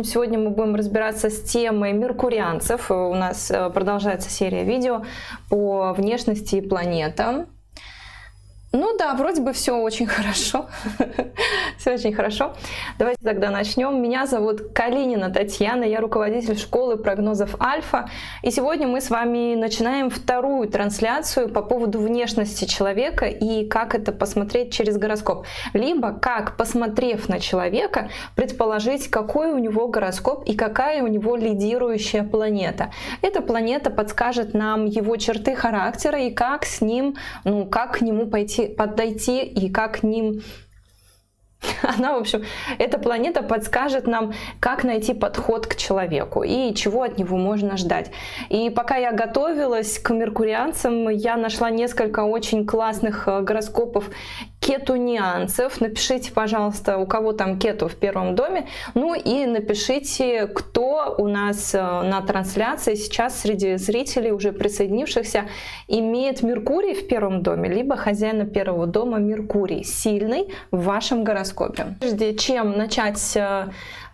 Сегодня мы будем разбираться с темой меркурианцев. У нас продолжается серия видео по внешности и планетам. Ну да, вроде бы все очень хорошо. Все очень хорошо. Давайте тогда начнем. Меня зовут Калинина Татьяна, я руководитель школы прогнозов Альфа. И сегодня мы с вами начинаем вторую трансляцию по поводу внешности человека и как это посмотреть через гороскоп. Либо как, посмотрев на человека, предположить, какой у него гороскоп и какая у него лидирующая планета. Эта планета подскажет нам его черты характера и как с ним, как к нему подойти и как к ним... Она, в общем, эта планета подскажет нам, как найти подход к человеку и чего от него можно ждать. И пока я готовилась к меркурианцам, я нашла несколько очень классных гороскопов кетунианцев. Напишите, пожалуйста, у кого там кету в первом доме. Ну и напишите, кто у нас на трансляции сейчас среди зрителей, уже присоединившихся, имеет Меркурий в первом доме, либо хозяина первого дома Меркурий сильный в вашем гороскопе. Прежде чем начать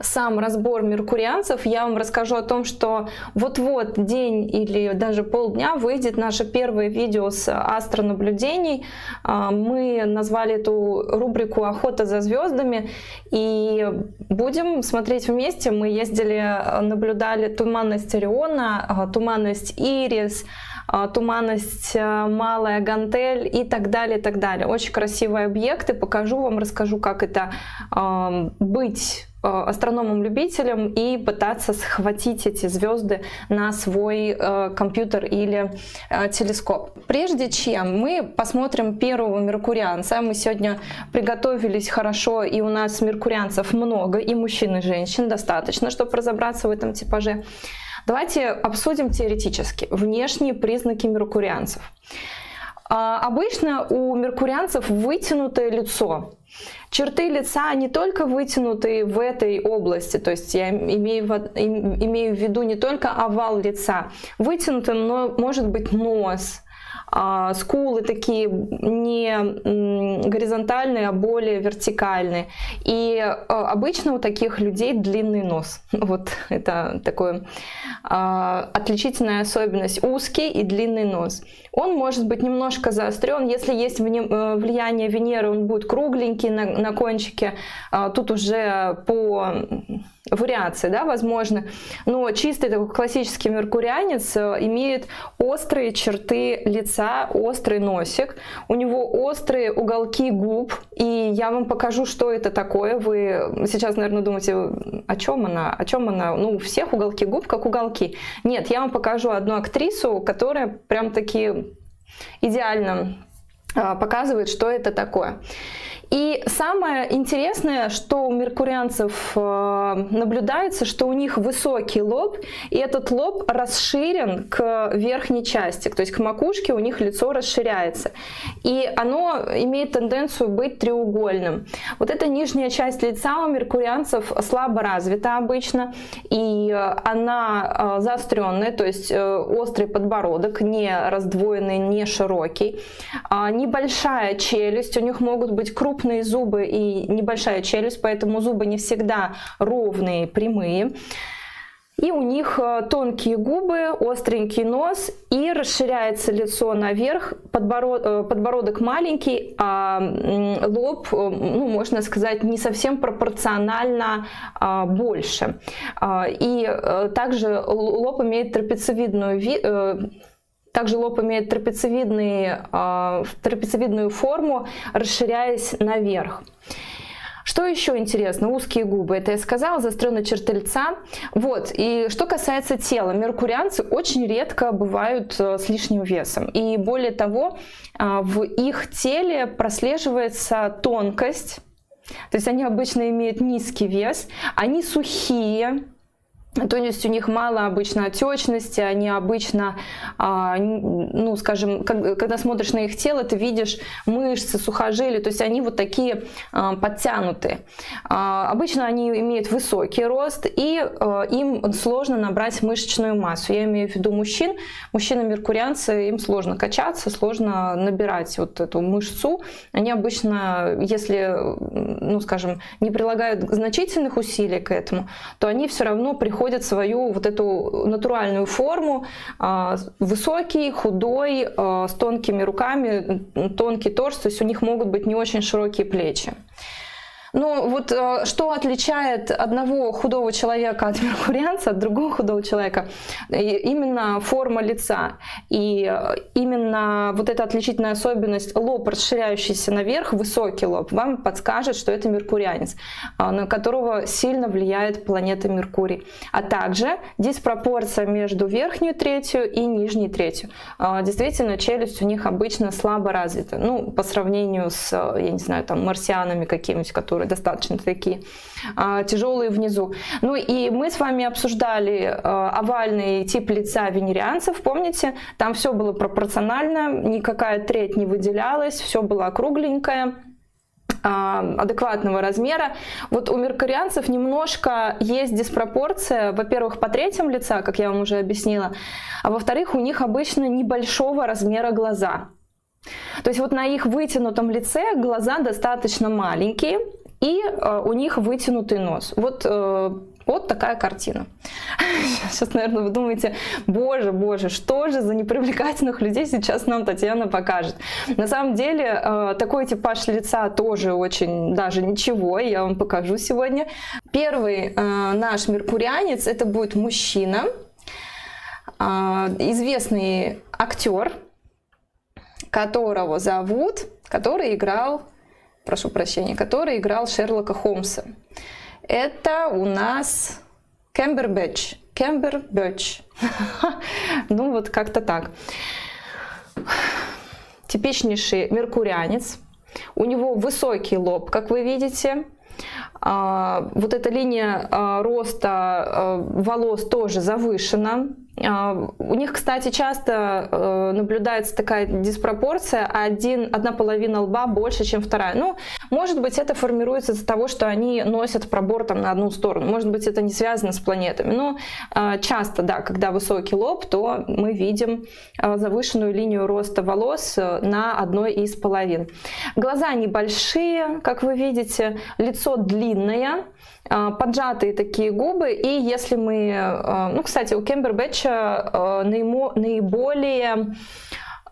сам разбор меркурианцев, я вам расскажу о том, что вот-вот день или даже полдня выйдет наше первое видео с астронаблюдений. Мы назвали эту рубрику «Охота за звездами» и будем смотреть вместе. Мы ездили, наблюдали туманность Ориона, туманность Ирис, туманность Малая Гантель и так далее, и так далее. Очень красивые объекты. Покажу вам, расскажу, как это быть астрономом-любителем и пытаться схватить эти звезды на свой компьютер или телескоп. Прежде чем мы посмотрим первого меркурианца, мы сегодня приготовились хорошо, и у нас меркурианцев много, и мужчин, и женщин достаточно, чтобы разобраться в этом типаже. Давайте обсудим теоретически внешние признаки меркурианцев. Обычно у меркурианцев вытянутое лицо. Черты лица не только вытянутые в этой области, то есть я имею в виду не только овал лица, вытянутым, но может быть нос, скулы такие не горизонтальные, а более вертикальные. И обычно у таких людей длинный нос. Вот это такая отличительная особенность. Узкий и длинный нос. Он может быть немножко заострен. Если есть влияние Венеры, он будет кругленький на кончике. Тут уже по вариации, да, возможно. Но чистый такой классический меркурианец имеет острые черты лица, острый носик. У него острые уголки губ. И я вам покажу, что это такое. Вы сейчас, наверное, думаете, о чем она? О чем она? Ну, у всех уголки губ как уголки. Нет, я вам покажу одну актрису, которая прям таки идеально показывает, что это такое. И самое интересное, что у меркурианцев наблюдается, что у них высокий лоб, и этот лоб расширен к верхней части, то есть к макушке у них лицо расширяется. И оно имеет тенденцию быть треугольным. Вот эта нижняя часть лица у меркурианцев слабо развита обычно, и она заостренная, то есть острый подбородок, не раздвоенный, не широкий. Небольшая челюсть, у них могут быть крупные зубы и небольшая челюсть, поэтому зубы не всегда ровные, прямые. И у них тонкие губы, остренький нос, и расширяется лицо наверх, подбородок маленький, а лоб, можно сказать, не совсем пропорционально больше. И также лоб имеет трапециевидную форму, расширяясь наверх. Что еще интересно? Узкие губы. Это я сказала, заостренные черты лица. Вот. И что касается тела, меркурианцы очень редко бывают с лишним весом. И более того, в их теле прослеживается тонкость. То есть они обычно имеют низкий вес, они сухие. То есть у них мало обычно отечности, они обычно, ну, скажем, когда смотришь на их тело, ты видишь мышцы, сухожилия, то есть они вот такие подтянутые. Обычно они имеют высокий рост, и им сложно набрать мышечную массу. Я имею в виду мужчин. Мужчины-меркурианцы, им сложно качаться, сложно набирать вот эту мышцу. Они обычно, если, ну, скажем, не прилагают значительных усилий к этому, то они все равно приходят свою вот эту натуральную форму, высокий, худой, с тонкими руками, тонкий торс, то есть у них могут быть не очень широкие плечи. Ну вот что отличает одного худого человека от меркурианца, от другого худого человека? Именно форма лица. И именно вот эта отличительная особенность, лоб, расширяющийся наверх, высокий лоб, вам подскажет, что это меркурианец, на которого сильно влияет планета Меркурий. А также диспропорция между верхней третью и нижней третью. Действительно, челюсть у них обычно слабо развита. Ну, по сравнению с, я не знаю, там, марсианами какими-нибудь, которые достаточно такие тяжелые внизу. Ну и мы с вами обсуждали овальный тип лица венерианцев, помните? Там все было пропорционально, никакая треть не выделялась, все было округленькое, адекватного размера. Вот у меркурианцев немножко есть диспропорция, во-первых, по третьим лица, как я вам уже объяснила, а во-вторых, у них обычно небольшого размера глаза. То есть вот на их вытянутом лице глаза достаточно маленькие, и у них вытянутый нос. Вот такая картина. Сейчас, наверное, вы думаете, боже, что же за непривлекательных людей сейчас нам Татьяна покажет. На самом деле, такой типаж лица тоже очень даже ничего, я вам покажу сегодня. Первый наш меркурианец, это будет мужчина, известный актер, которого зовут, который играл Шерлока Холмса. Это у нас Камбербэтч. Ну вот как-то так. Типичнейший меркурианец. У него высокий лоб, как вы видите. Вот эта линия роста волос тоже завышена. У них, кстати, часто наблюдается такая диспропорция, одна половина лба больше, чем вторая. Ну, может быть, это формируется из-за того, что они носят пробор там на одну сторону. Может быть, это не связано с планетами. Но часто, да, когда высокий лоб, то мы видим завышенную линию роста волос на одной из половин. Глаза небольшие, как вы видите, лицо длинное, поджатые такие губы, и если мы, ну, кстати, у Камбербэтча наиболее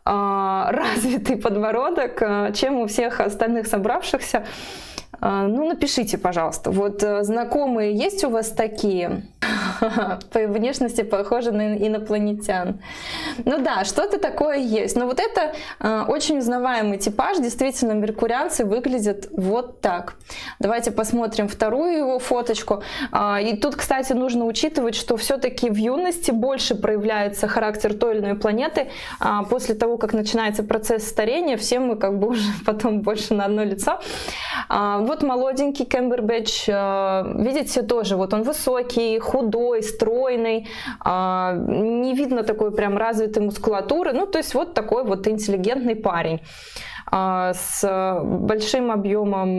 развитый подбородок, чем у всех остальных собравшихся. Ну, напишите, пожалуйста, вот знакомые есть у вас такие? По внешности похожи на инопланетян. Ну да, что-то такое есть. Но вот это очень узнаваемый типаж. Действительно, меркурианцы выглядят вот так. Давайте посмотрим вторую его фоточку. И тут, кстати, нужно учитывать, что все-таки в юности больше проявляется характер той или иной планеты. После того, как начинается процесс старения, все мы как бы уже потом больше на одно лицо. Вот молоденький Камбербэтч, видите, тоже вот он высокий, худой, стройный, не видно такой прям развитой мускулатуры, ну то есть вот такой вот интеллигентный парень с большим объемом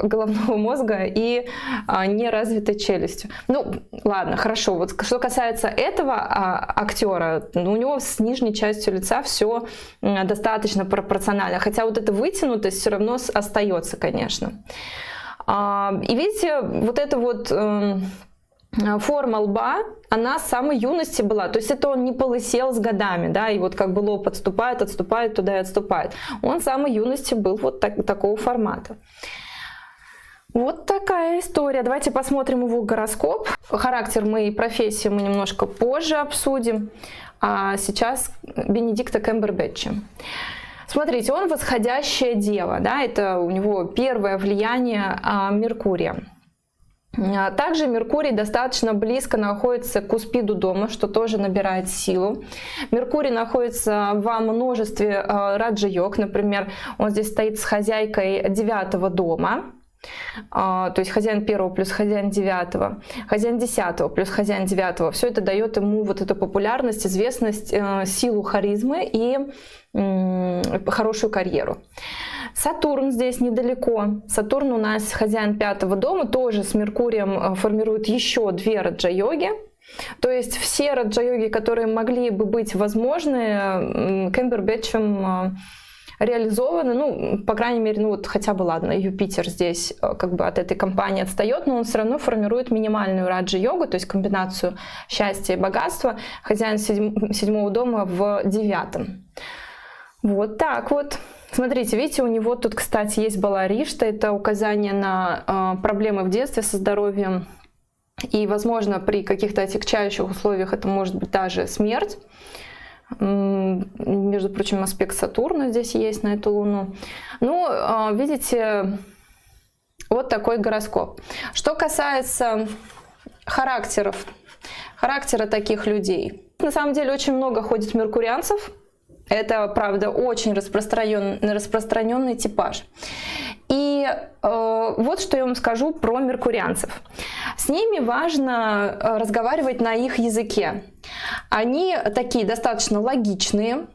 головного мозга и неразвитой челюстью. Ну ладно, хорошо, вот что касается этого актера, у него с нижней частью лица все достаточно пропорционально, хотя вот эта вытянутость все равно остается, конечно. И видите, вот эта вот форма лба, она с самой юности была, то есть это он не полысел с годами, да, и вот как бы лоб отступает туда и отступает. Он с самой юности был вот такого формата. Вот такая история. Давайте посмотрим его гороскоп. Характер моей профессии мы немножко позже обсудим. А сейчас Бенедикта Камбербэтча. Смотрите, он восходящая дева, да, это у него первое влияние Меркурия. Также Меркурий достаточно близко находится к Куспиду дома, что тоже набирает силу. Меркурий находится во множестве раджа-йог, например, он здесь стоит с хозяйкой 9-го дома. То есть хозяин 1 плюс хозяин 9, хозяин 10 плюс хозяин 9. Все это дает ему вот эту популярность, известность, силу харизмы и хорошую карьеру. Сатурн здесь недалеко. Сатурн у нас хозяин 5 дома, тоже с Меркурием формирует еще 2 раджа-йоги. То есть все раджа-йоги, которые могли бы быть возможны, Камбербэтчем реализованы, ну, по крайней мере, ну вот хотя бы, ладно, Юпитер здесь как бы от этой компании отстает, но он все равно формирует минимальную раджа-йогу, то есть комбинацию счастья и богатства, хозяин 7 дома в 9. Вот так вот. Смотрите, видите, у него тут, кстати, есть Баларишта, это указание на проблемы в детстве со здоровьем, и, возможно, при каких-то отягчающих условиях это может быть даже смерть. Между прочим, аспект Сатурна здесь есть на эту Луну. Ну, видите, вот такой гороскоп. Что касается характера таких людей. На самом деле очень много ходит меркурианцев. Это, правда, очень распространенный типаж. И вот что я вам скажу про меркурианцев. С ними важно разговаривать на их языке. Они такие достаточно логичные,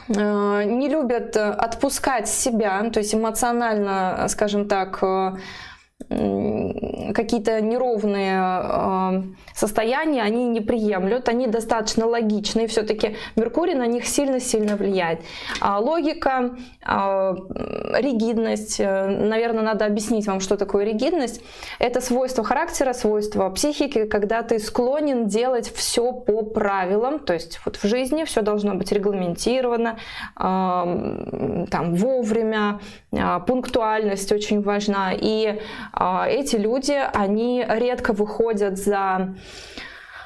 не любят отпускать себя, то есть эмоционально, скажем так, какие-то неровные состояния они не приемлют, они достаточно логичные, все-таки Меркурий на них сильно-сильно влияет. Логика, ригидность, наверное, надо объяснить вам, что такое ригидность. Это свойство характера, свойство психики, когда ты склонен делать все по правилам, то есть вот в жизни все должно быть регламентировано, там, вовремя, пунктуальность очень важна, и эти люди, они редко выходят за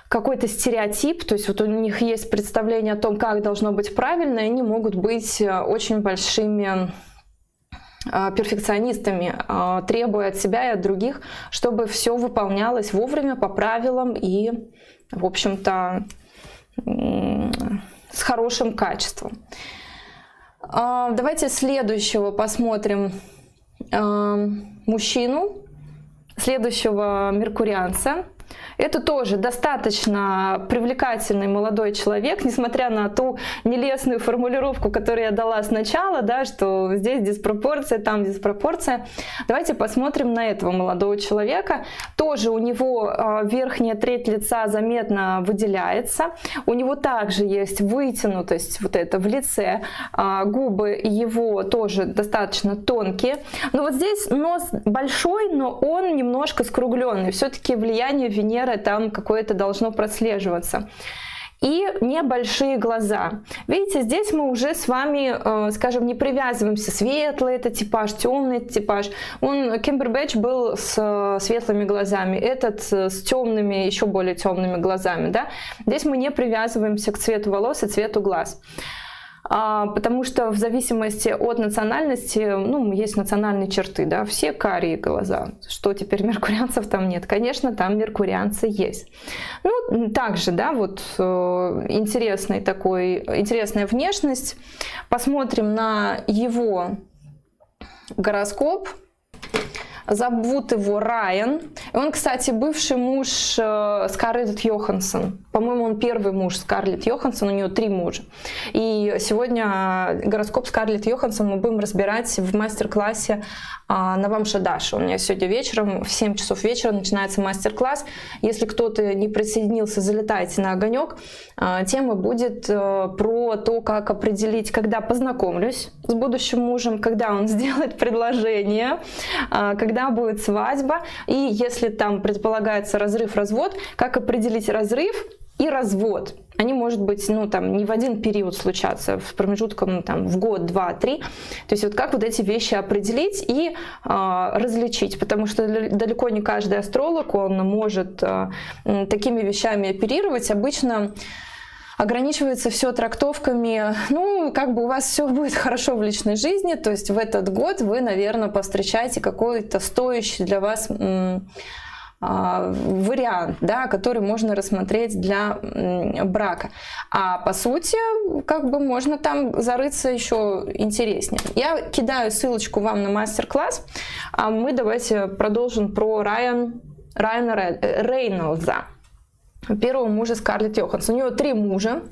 какой-то стереотип, то есть вот у них есть представление о том, как должно быть правильно, и они могут быть очень большими перфекционистами, требуя от себя и от других, чтобы все выполнялось вовремя, по правилам и, в общем-то, с хорошим качеством. Давайте следующего посмотрим мужчину, следующего меркурианца. Это тоже достаточно привлекательный молодой человек, несмотря на ту нелестную формулировку, которую я дала сначала, да, что здесь диспропорция, там диспропорция. Давайте посмотрим на этого молодого человека. Тоже у него верхняя треть лица заметно выделяется. У него также есть вытянутость вот это в лице. Губы его тоже достаточно тонкие. Но вот здесь нос большой, но он немножко скругленный. Все-таки влияние Венеры там какое-то должно прослеживаться. И небольшие глаза. Видите, здесь мы уже с вами, скажем, не привязываемся. Светлый это типаж, темный это типаж. Камбербэтч был с светлыми глазами, этот с темными, еще более темными глазами. Да? Здесь мы не привязываемся к цвету волос и цвету глаз. Потому что в зависимости от национальности, ну, есть национальные черты, да, все карие глаза. Что теперь меркурианцев там нет? Конечно, там меркурианцы есть. Ну, также, да, вот интересная внешность. Посмотрим на его гороскоп. Зовут его Райан. Он, кстати, бывший муж Скарлетт Йоханссон. По-моему, он первый муж Скарлетт Йоханссон, у нее 3 мужа. И сегодня гороскоп Скарлетт Йоханссон мы будем разбирать в мастер-классе Навам Шадаш. У меня сегодня вечером, в 7 часов вечера начинается мастер-класс. Если кто-то не присоединился, залетайте на огонек. Тема будет про то, как определить, когда познакомлюсь с будущим мужем, когда он сделает предложение, когда будет свадьба, и если там предполагается разрыв-развод, как определить разрыв и развод. Они, может быть, ну, там, не в один период случаться, в промежутком там, в год, 2, 3. То есть вот как вот эти вещи определить и различить, потому что далеко не каждый астролог, он может такими вещами оперировать. Обычно ограничивается все трактовками, ну, как бы у вас все будет хорошо в личной жизни, то есть в этот год вы, наверное, повстречаете какой-то стоящий для вас вариант, да, который можно рассмотреть для брака. А по сути, как бы можно там зарыться еще интереснее. Я кидаю ссылочку вам на мастер-класс, а мы давайте продолжим про Райана Рейнольдса, первого мужа Скарлетт Йоханссон. У него 3 мужа.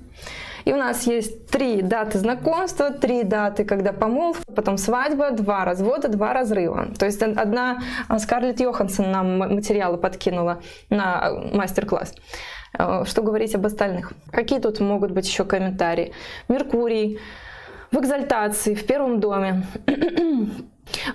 И у нас есть 3 даты знакомства, 3 даты, когда помолвка, потом свадьба, 2 развода, 2 разрыва. То есть одна Скарлетт Йоханссон нам материалы подкинула на мастер-класс. Что говорить об остальных? Какие тут могут быть еще комментарии? Меркурий в экзальтации, в первом доме.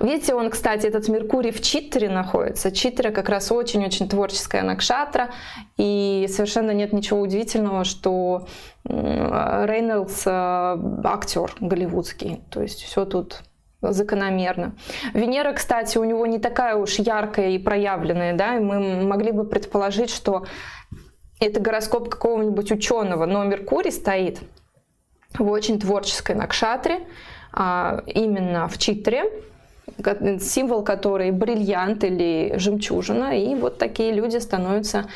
Видите, он, кстати, этот Меркурий в Читтре находится. Читтра как раз очень-очень творческая накшатра. И совершенно нет ничего удивительного, что Рейнольдс актер голливудский. То есть все тут закономерно. Венера, кстати, у него не такая уж яркая и проявленная. Да? И мы могли бы предположить, что это гороскоп какого-нибудь ученого. Но Меркурий стоит в очень творческой накшатре, именно в Читтре, символ которой бриллиант или жемчужина. И вот такие люди становятся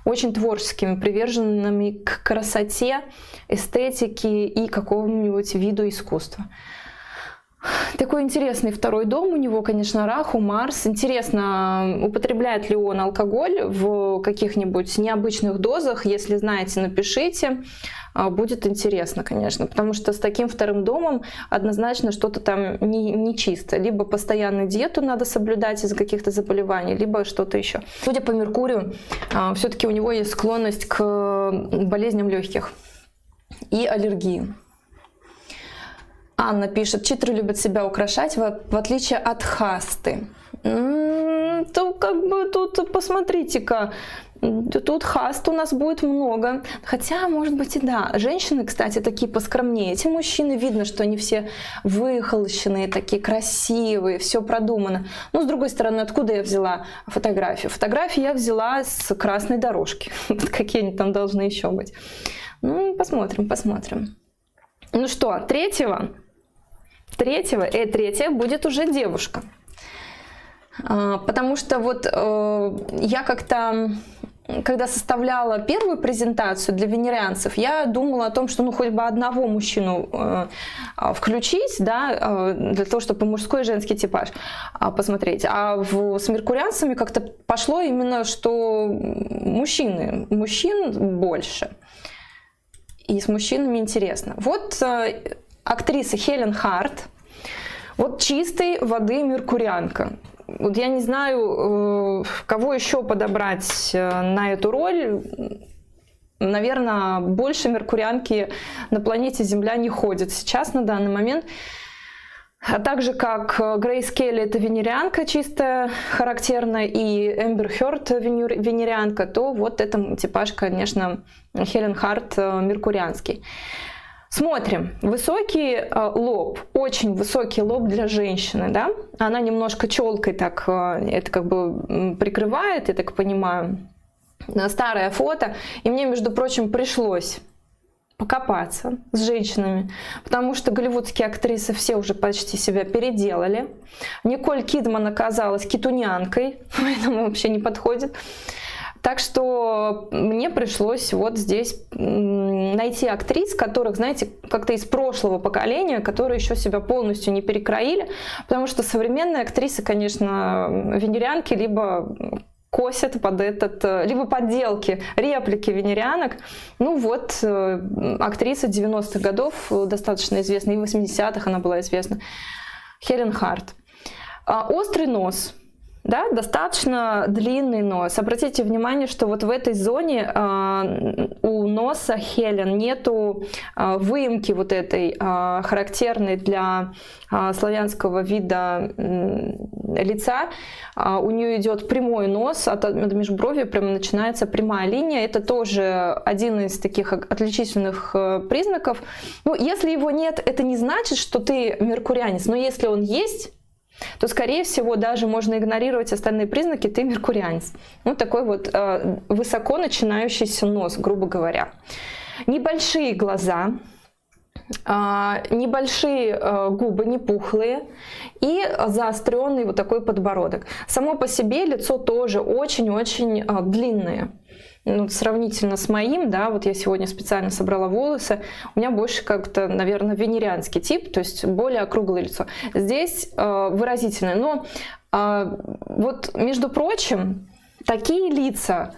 очень творческими, приверженными к красоте, эстетике и какому-нибудь виду искусства. Такой интересный 2-й дом у него, конечно, Раху, Марс. Интересно, употребляет ли он алкоголь в каких-нибудь необычных дозах. Если знаете, напишите. Будет интересно, конечно, потому что с таким 2-м домом однозначно что-то там нечисто. Либо постоянно диету надо соблюдать из-за каких-то заболеваний, либо что-то еще. Судя по Меркурию, все-таки у него есть склонность к болезням легких и аллергии. Анна пишет, читры любят себя украшать, в отличие от хасты. То как бы тут посмотрите-ка, тут хаст у нас будет много. Хотя, может быть, и да. Женщины, кстати, такие поскромнее. Эти мужчины, видно, что они все выхолощенные, такие красивые, все продумано. Но, с другой стороны, откуда я взяла фотографию? Фотографию я взяла с красной дорожки. Какие они там должны еще быть. Ну, посмотрим, посмотрим. Ну что, третья будет уже девушка. Потому что вот я как-то, когда составляла первую презентацию для венерианцев, я думала о том, что ну хоть бы одного мужчину включить, да, для того, чтобы мужской и женский типаж посмотреть. А с меркурианцами как-то пошло именно, что мужчин больше. И с мужчинами интересно. Вот актриса Хелен Харт, вот чистой воды меркурианка. Вот я не знаю, кого еще подобрать на эту роль. Наверное, больше меркурианки на планете Земля не ходят сейчас на данный момент. А также как Грейс Келли это венерианка чистая, характерная, и Эмбер Хёрд венерианка, то вот это типаж, конечно, Хелен Харт меркурианский. Смотрим. Высокий лоб, очень высокий лоб для женщины, да? Она немножко челкой так это как бы прикрывает, я так понимаю. Старое фото. И мне, между прочим, пришлось покопаться с женщинами, потому что голливудские актрисы все уже почти себя переделали. Николь Кидман оказалась китунянкой, поэтому вообще не подходит. Так что мне пришлось вот здесь найти актрис, которых, знаете, как-то из прошлого поколения, которые еще себя полностью не перекроили, потому что современные актрисы, конечно, венерианки либо косят под либо подделки, реплики венерианок. Ну вот, актриса 90-х годов, достаточно известная, и в 80-х она была известна, Хелен Харт. Острый нос. Да, достаточно длинный нос. Обратите внимание, что вот в этой зоне у носа Хелен нету выемки вот этой, характерной для славянского вида лица. У нее идет прямой нос, от межбровья прямо начинается прямая линия. Это тоже один из таких отличительных признаков. Ну, если его нет, это не значит, что ты меркурианец, но если он есть, то, скорее всего, даже можно игнорировать остальные признаки, ты меркурианец. Вот такой вот высоко начинающийся нос, грубо говоря. Небольшие глаза, небольшие губы, не пухлые, и заостренный вот такой подбородок. Само по себе лицо тоже очень-очень длинное. Ну, сравнительно с моим, да, вот я сегодня специально собрала волосы, у меня больше как-то, наверное, венерианский тип, то есть более округлое лицо. Здесь выразительное, но вот, между прочим, такие лица,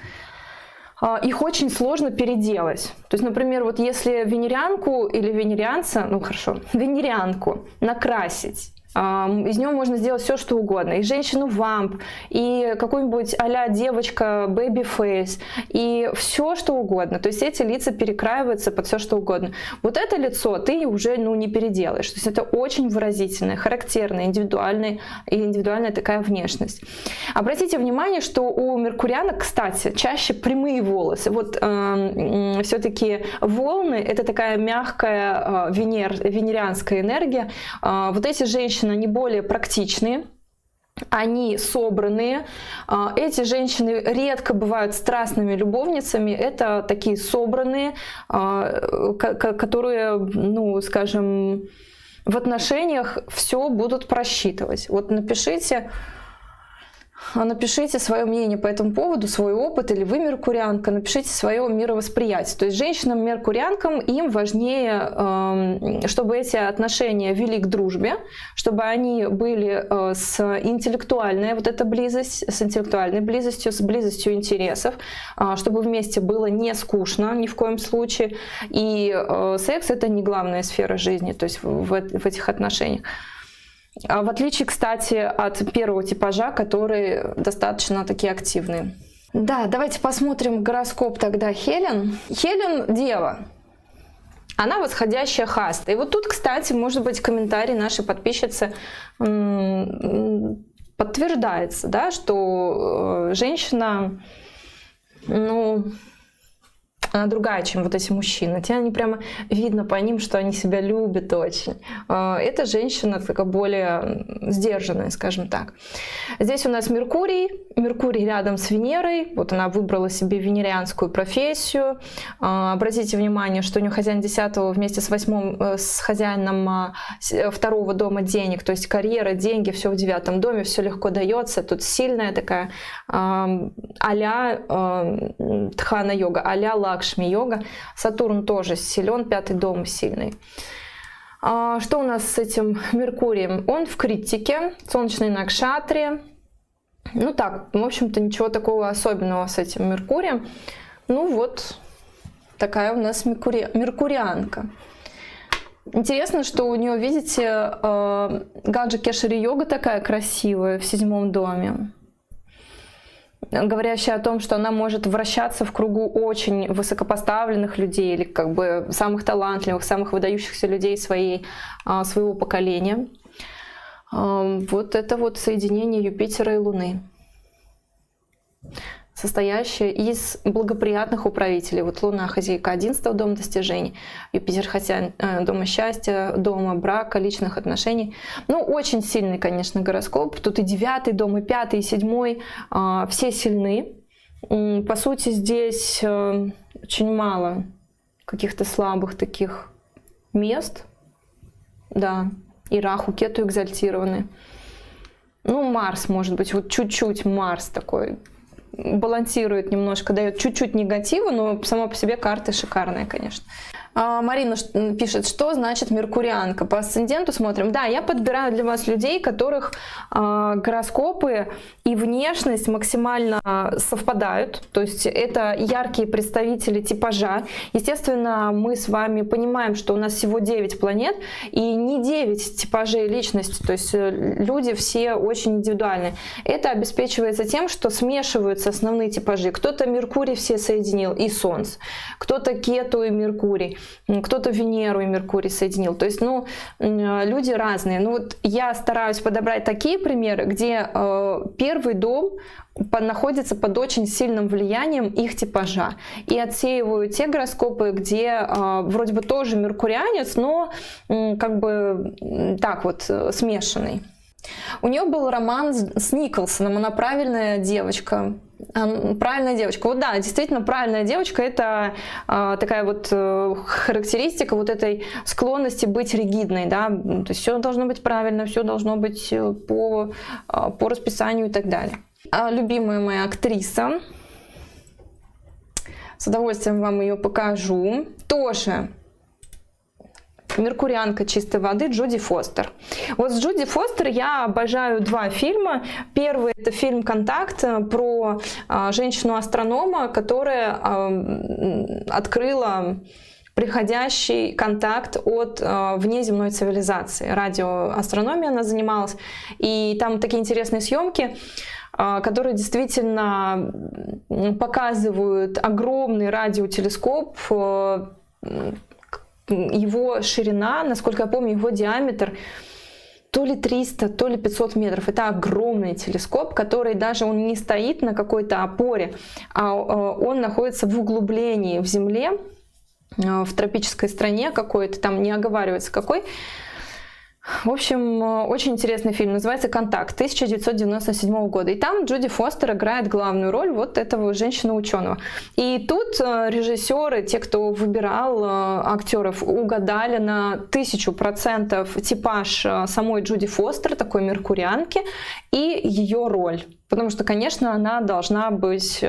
их очень сложно переделать. То есть, например, вот если венерианку или венерианца, ну хорошо, венерианку накрасить, из нее можно сделать все, что угодно. И женщину-вамп, и какую-нибудь а-ля девочка baby-face, и все, что угодно. То есть эти лица перекраиваются под все, что угодно. Вот это лицо ты уже не переделаешь. То есть это очень выразительное, характерное, индивидуальная такая внешность. Обратите внимание, что у меркурианок, кстати, чаще прямые волосы. Вот все-таки волны — это такая мягкая венерианская энергия. Вот эти женщины, они более практичные, они собранные. Эти женщины редко бывают страстными любовницами. Это такие собранные, которые, ну, скажем, в отношениях все будут просчитывать. Вот напишите свое мнение по этому поводу, свой опыт, или вы меркурианка, напишите свое мировосприятие. То есть женщинам-меркурианкам им важнее, чтобы эти отношения вели к дружбе, чтобы они были с интеллектуальной вот эта близость, с интеллектуальной близостью, с близостью интересов, чтобы вместе было не скучно ни в коем случае. И секс — это не главная сфера жизни, то есть в этих отношениях. В отличие, кстати, от первого типажа, который достаточно такие активные. Да, давайте посмотрим гороскоп тогда Хелен. Хелен — дева. Она восходящая хаста. И вот тут, кстати, может быть, комментарий нашей подписчицы подтверждается, да, что женщина, ну, она другая, чем вот эти мужчины. Они прямо видно по ним, что они себя любят очень. Эта женщина такая более сдержанная, скажем так. Здесь у нас Меркурий. Меркурий рядом с Венерой. Вот она выбрала себе венерианскую профессию. Обратите внимание, что у нее хозяин 10-го вместе с 8-м, с хозяином 2-го дома денег. То есть карьера, деньги, все в 9-м доме, все легко дается. Тут сильная такая а-ля Дхана-йога, а-ля Лакшми-йога. Сатурн тоже силен, 5-й дом сильный. Что у нас с этим Меркурием? Он в критике, солнечный накшатре. Ну так, в общем-то, ничего такого особенного с этим Меркурием. Ну вот, такая у нас меркурианка. Интересно, что у нее, видите, Гаджа Кешари-йога такая красивая в 7-м доме, говорящая о том, что она может вращаться в кругу очень высокопоставленных людей или как бы самых талантливых, самых выдающихся людей своего поколения. Вот это вот соединение Юпитера и Луны, состоящее из благоприятных управителей. Вот Луна — хозяйка 11-го дома достижений, Юпитер — хозяин дома счастья, дома брака, личных отношений. Ну, очень сильный, конечно, гороскоп. Тут и 9-й дом, и 5-й, и 7-й, все сильны. По сути, здесь очень мало каких-то слабых таких мест. Да, и Раху, Кету экзальтированы. Ну, Марс, может быть, вот чуть-чуть Марс такой балансирует немножко, дает чуть-чуть негатива, но сама по себе карта шикарная, конечно. Марина пишет, что значит меркурианка. По асценденту смотрим. Да, я подбираю для вас людей, которых гороскопы и внешность максимально совпадают. То есть это яркие представители типажа. Естественно, мы с вами понимаем, что у нас всего 9 планет и не 9 типажей личности. То есть люди все очень индивидуальны. Это обеспечивается тем, что смешиваются основные типажи. Кто-то Меркурий все соединил и Солнце, кто-то Кету и Меркурий, кто-то Венеру и Меркурий соединил. То есть, ну, люди разные. Ну, вот я стараюсь подобрать такие примеры, где первый дом находится под очень сильным влиянием их типажа. И отсеиваю те гороскопы, где вроде бы тоже меркурианец, но как бы так вот смешанный. У нее был роман с Николсоном, она правильная девочка. Правильная девочка. Вот да, действительно, правильная девочка — это такая вот характеристика вот этой склонности быть ригидной, да, то есть все должно быть правильно, все должно быть по расписанию и так далее. Любимая моя актриса, с удовольствием вам ее покажу, тоже меркурианка чистой воды, Джоди Фостер. Вот с Джоди Фостер я обожаю два фильма. Первый — это фильм «Контакт» про женщину-астронома, которая открыла приходящий контакт от внеземной цивилизации. Радиоастрономией она занималась. И там такие интересные съемки, которые действительно показывают огромный радиотелескоп. Его ширина, насколько я помню, его диаметр то ли 300, то ли 500 метров. Это огромный телескоп, который даже он не стоит на какой-то опоре, а он находится в углублении в Земле, в тропической стране какой-то, там не оговаривается какой. В общем, очень интересный фильм, называется «Контакт», 1997 года. И там Джоди Фостер играет главную роль вот этого женщины-ученого. И тут режиссеры, те, кто выбирал актеров, угадали на 1000% типаж самой Джоди Фостер, такой меркурианки, и ее роль. Потому что, конечно, она должна быть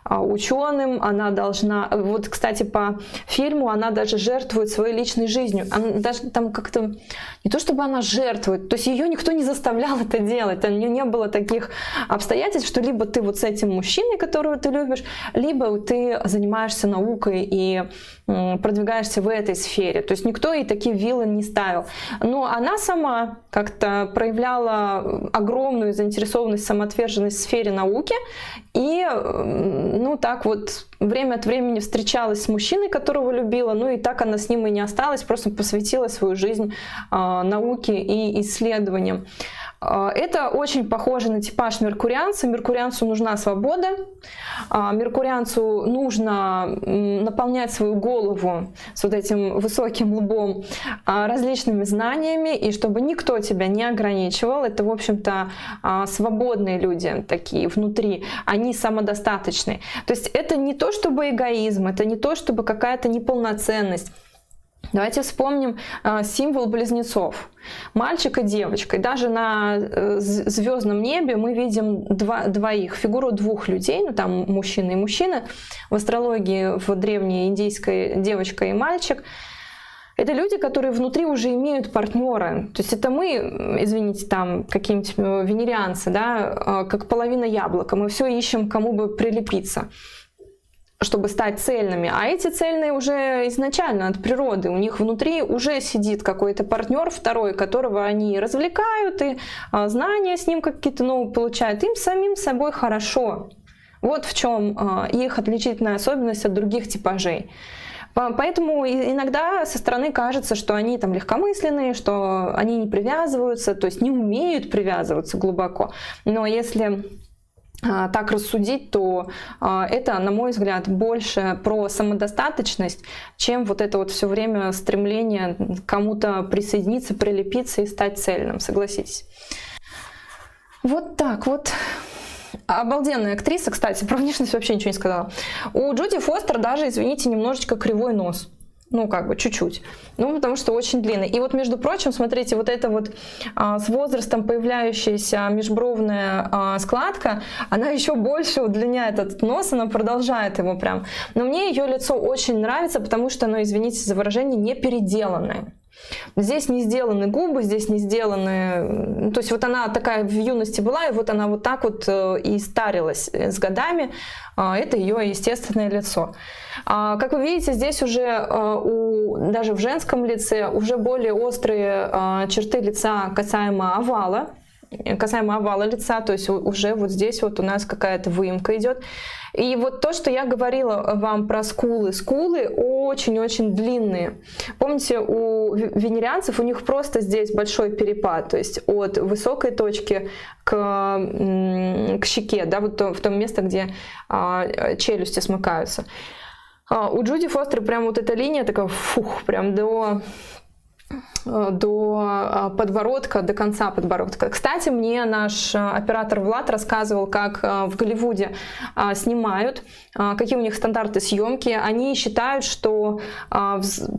ученым, она должна... Вот, кстати, по фильму она даже жертвует своей личной жизнью. Она даже там как-то... Не то чтобы она жертвует, то есть ее никто не заставлял это делать. У нее не было таких обстоятельств, что либо ты вот с этим мужчиной, которого ты любишь, либо ты занимаешься наукой и продвигаешься в этой сфере. То есть никто ей такие вилы не ставил. Но она сама как-то проявляла огромную заинтересованность, самоотверженность в сфере науки. И, ну, так вот, время от времени встречалась с мужчиной, которого любила, ну и так она с ним и не осталась, просто посвятила свою жизнь науке и исследованиям. Это очень похоже на типаж меркурианца. Меркурианцу нужна свобода, меркурианцу нужно наполнять свою голову с вот этим высоким лбом различными знаниями, и чтобы никто тебя не ограничивал. Это, в общем-то, свободные люди такие внутри, они самодостаточные. То есть это не то чтобы эгоизм, это не то чтобы какая-то неполноценность. Давайте вспомним символ близнецов. Мальчик и девочка. И даже на звездном небе мы видим фигуру двух людей, ну там мужчина и мужчина. В астрологии в древней индийской девочка и мальчик. Это люди, которые внутри уже имеют партнера. То есть это мы, извините, там какие-нибудь венерианцы, да, как половина яблока. Мы все ищем, кому бы прилепиться, чтобы стать цельными. А эти цельные уже изначально от природы. У них внутри уже сидит какой-то партнер второй, которого они развлекают, и знания с ним какие-то новые получают. Им самим собой хорошо. Вот в чем их отличительная особенность от других типажей. Поэтому иногда со стороны кажется, что они там легкомысленные, что они не привязываются, то есть не умеют привязываться глубоко. Но если так рассудить, то это, на мой взгляд, больше про самодостаточность, чем вот это вот все время стремление к кому-то присоединиться, прилепиться и стать цельным, согласитесь. Вот так вот. Обалденная актриса, кстати, про внешность вообще ничего не сказала. У Джоди Фостер даже, извините, немножечко кривой нос. Ну, как бы, чуть-чуть. Ну, потому что очень длинный. И вот, между прочим, смотрите, вот эта вот с возрастом появляющаяся межбровная складка, она еще больше удлиняет этот нос, она продолжает его прям. Но мне ее лицо очень нравится, потому что оно, извините за выражение, не переделанное. Здесь не сделаны губы, здесь не сделаны... То есть вот она такая в юности была, и вот она вот так вот и старилась с годами. Это ее естественное лицо. Как вы видите, здесь уже даже в женском лице уже более острые черты лица касаемо овала лица, то есть уже вот здесь вот у нас какая-то выемка идет. И вот то, что я говорила вам про скулы. Скулы очень-очень длинные. Помните, у венерианцев у них просто здесь большой перепад, то есть от высокой точки к щеке, да, вот в том месте, где челюсти смыкаются. У Джоди Фостер прям вот эта линия такая, прям до до подбородка, до конца подбородка. Кстати, мне наш оператор Влад рассказывал, как в Голливуде снимают, какие у них стандарты съемки. Они считают, что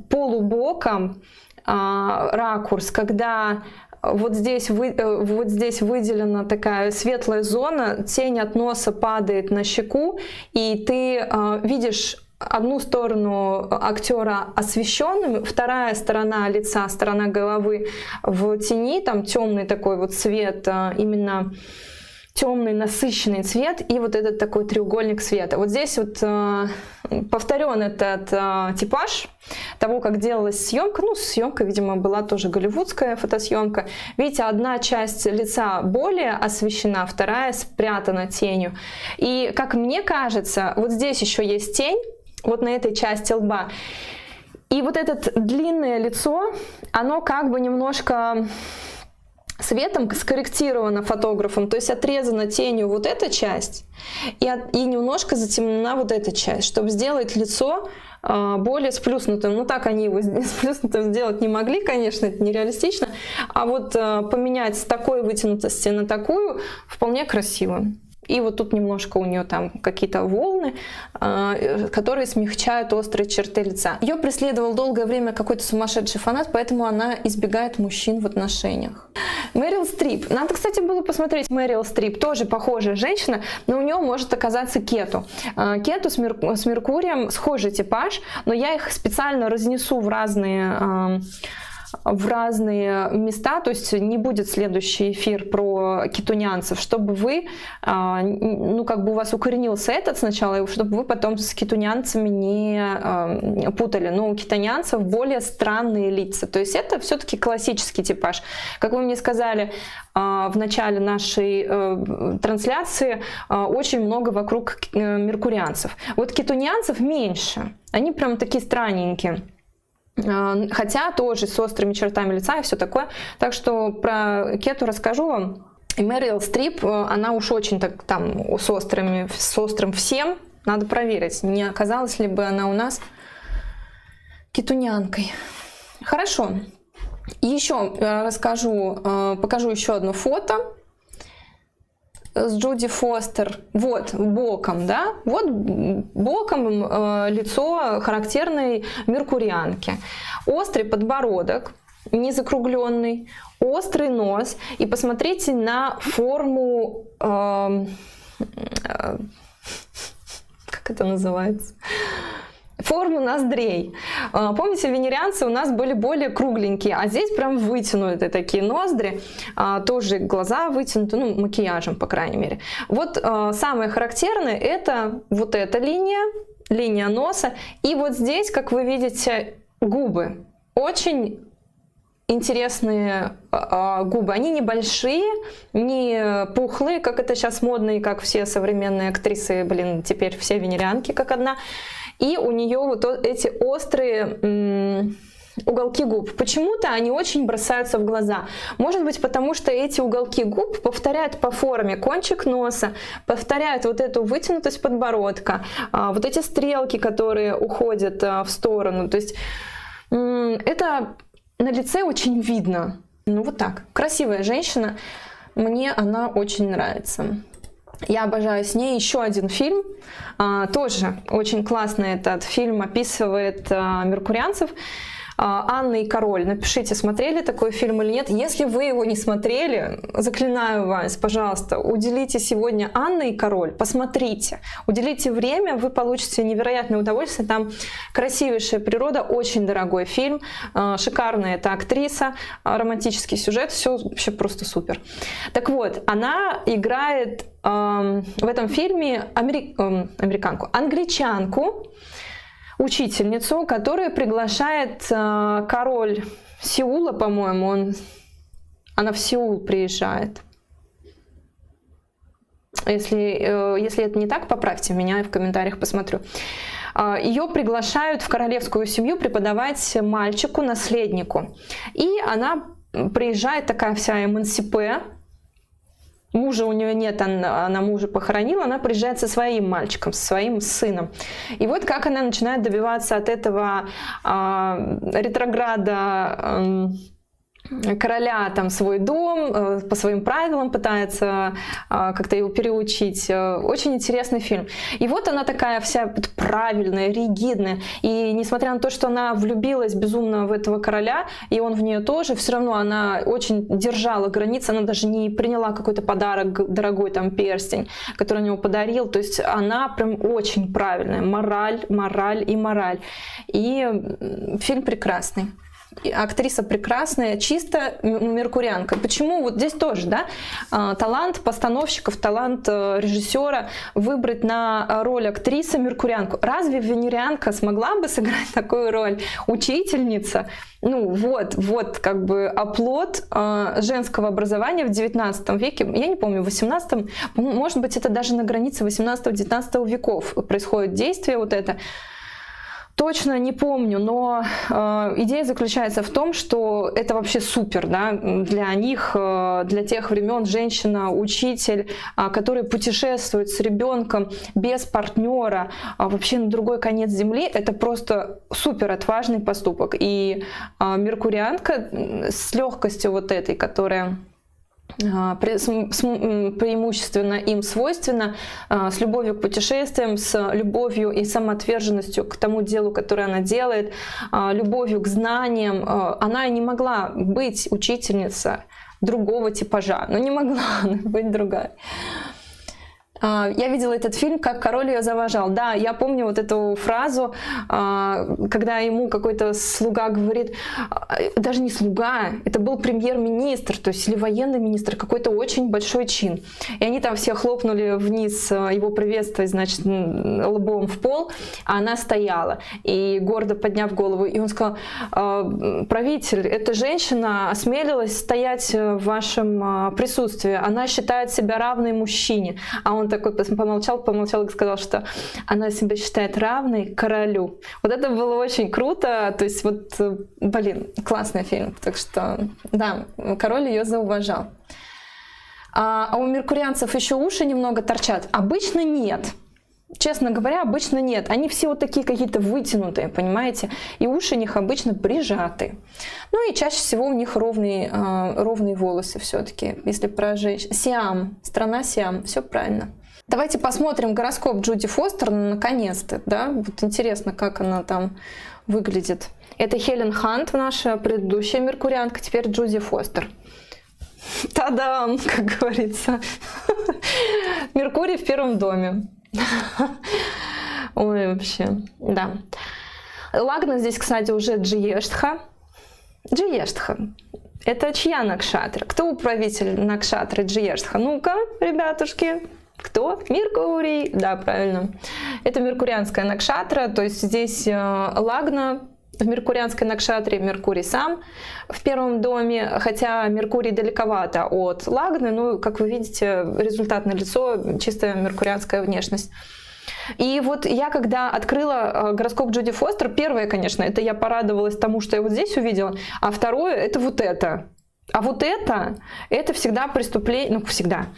полубоком ракурс, когда вот здесь выделена такая светлая зона, тень от носа падает на щеку, и ты видишь одну сторону актера освещенным, вторая сторона лица, сторона головы в тени, там темный такой вот цвет, именно темный насыщенный цвет, и вот этот такой треугольник света. Вот здесь вот повторен этот типаж того, как делалась съемка. Ну, съемка, видимо, была тоже голливудская фотосъемка. Видите, одна часть лица более освещена, вторая спрятана тенью. И, как мне кажется, вот здесь еще есть тень, вот на этой части лба. И вот это длинное лицо, оно как бы немножко светом скорректировано фотографом, то есть отрезана тенью вот эта часть и немножко затемнена вот эта часть, чтобы сделать лицо более сплюснутым. Ну так они его сплюснутым сделать не могли, конечно, это нереалистично, а вот поменять с такой вытянутости на такую вполне красиво. И вот тут немножко у нее там какие-то волны, которые смягчают острые черты лица. Ее преследовал долгое время какой-то сумасшедший фанат, поэтому она избегает мужчин в отношениях. Мэрил Стрип. Надо, кстати, было посмотреть Мэрил Стрип. Тоже похожая женщина, но у нее может оказаться Кету. Кету с Меркурием схожий типаж, но я их специально разнесу в разные места, то есть не будет следующий эфир про кетунянцев, чтобы вы, ну как бы у вас укоренился этот сначала, чтобы вы потом с кетунянцами не путали. Но у кетунянцев более странные лица, то есть это все-таки классический типаж. Как вы мне сказали в начале нашей трансляции, очень много вокруг меркурианцев. Вот кетунянцев меньше, они прям такие странненькие. Хотя тоже с острыми чертами лица и все такое. Так что про Кету расскажу вам. И Мэрил Стрип, она уж очень так там с острым всем. Надо проверить, не оказалась ли бы она у нас кетунянкой. Хорошо. Еще покажу еще одно фото с Джуди Фостер. Вот боком, да, вот боком лицо характерной меркурианки. Острый подбородок, не закругленный, острый нос. И посмотрите на форму, как это называется? Форму ноздрей. Помните, венерианцы у нас были более кругленькие, а здесь прям вытянутые такие ноздри, тоже глаза вытянуты, ну, макияжем, по крайней мере. Вот самое характерное — это вот эта линия носа, и вот здесь, как вы видите, губы. Очень интересные губы. Они небольшие, не пухлые, как это сейчас модно, и как все современные актрисы, блин, теперь все венерианки как одна. И у нее вот эти острые уголки губ. Почему-то они очень бросаются в глаза. Может быть, потому что эти уголки губ повторяют по форме кончик носа, повторяют вот эту вытянутость подбородка, вот эти стрелки, которые уходят в сторону. То есть это на лице очень видно. Ну вот так. Красивая женщина. Мне она очень нравится. Я обожаю с ней еще один фильм, тоже очень классный этот фильм, описывает меркурианцев. «Анна и король». Напишите, смотрели такой фильм или нет. Если вы его не смотрели, заклинаю вас, пожалуйста, уделите сегодня «Анна и король», посмотрите, уделите время, вы получите невероятное удовольствие. Там красивейшая природа, очень дорогой фильм, шикарная эта актриса, романтический сюжет, все вообще просто супер. Так вот, она играет в этом фильме англичанку, учительницу, которую приглашает король Сеула, по-моему, она в Сеул приезжает. Если это не так, поправьте меня, я в комментариях посмотрю. Ее приглашают в королевскую семью преподавать мальчику, наследнику. И она приезжает такая вся эмансипе, Мужа у нее нет, она мужа похоронила, она приезжает со своим мальчиком, со своим сыном. И вот как она начинает добиваться от этого ретрограда короля там свой дом, по своим правилам пытается как-то его переучить. Очень интересный фильм. И вот она такая вся правильная, ригидная. И несмотря на то, что она влюбилась безумно в этого короля, и он в нее тоже, все равно она очень держала границы, она даже не приняла какой-то подарок, дорогой там перстень, который он ему подарил. То есть она прям очень правильная. Мораль, мораль и мораль. И фильм прекрасный. Актриса прекрасная, чисто меркурианка. Почему вот здесь тоже, да, талант постановщиков, талант режиссера выбрать на роль актрисы меркурианку. Разве венерианка смогла бы сыграть такую роль? Учительница. Ну вот как бы оплот женского образования в 19 веке, я не помню, в 18, может быть, это даже на границе 18-19 веков происходит действие вот это. Точно не помню, но идея заключается в том, что это вообще супер, да, для них, для тех времен женщина, учитель, который путешествует с ребенком без партнера вообще на другой конец земли, это просто супер отважный поступок. И меркурианка с легкостью вот этой, которая преимущественно им свойственно, с любовью к путешествиям, с любовью и самоотверженностью к тому делу, которое она делает, любовью к знаниям. Она не могла быть учительница другого типажа, но не могла она быть другая. Я видела этот фильм, как король ее завожал. Да, я помню вот эту фразу, когда ему какой-то слуга говорит, даже не слуга, это был премьер-министр, то есть или военный министр, какой-то очень большой чин. И они там все хлопнули вниз его приветствовать, значит, лбом в пол, а она стояла. И гордо подняв голову, и он сказал, правитель, эта женщина осмелилась стоять в вашем присутствии, она считает себя равной мужчине. А он такой помолчал и сказал, что она себя считает равной королю. Вот это было очень круто. То есть вот, блин, классный фильм. Так что, да, король ее зауважал. А у меркурианцев еще уши немного торчат? Обычно нет. Честно говоря, обычно нет. Они все вот такие какие-то вытянутые, понимаете? И уши у них обычно прижаты. Ну и чаще всего у них ровные волосы все-таки. Если про женщин. Сиам, страна Сиам, все правильно. Давайте посмотрим гороскоп Джуди Фостер наконец-то. Да? Вот интересно, как она там выглядит. Это Хелен Хант, наша предыдущая меркурианка, теперь Джуди Фостер. Та-дам, как говорится. Меркурий в первом доме. Ой, вообще, да. Лагна здесь, кстати, уже Джиештха. Джиештха. Это чья накшатра? Кто управитель накшатры Джиештха? Ну-ка, ребятушки. Кто? Меркурий. Да, правильно. Это меркурианская накшатра, то есть здесь Лагна в меркурианской накшатре, Меркурий сам в первом доме, хотя Меркурий далековато от Лагны, но, как вы видите, результат налицо, чистая меркурианская внешность. И вот я, когда открыла гороскоп Джуди Фостер, первое, конечно, это я порадовалась тому, что я вот здесь увидела, а второе, это вот это. А вот это всегда преступление, ну, всегда.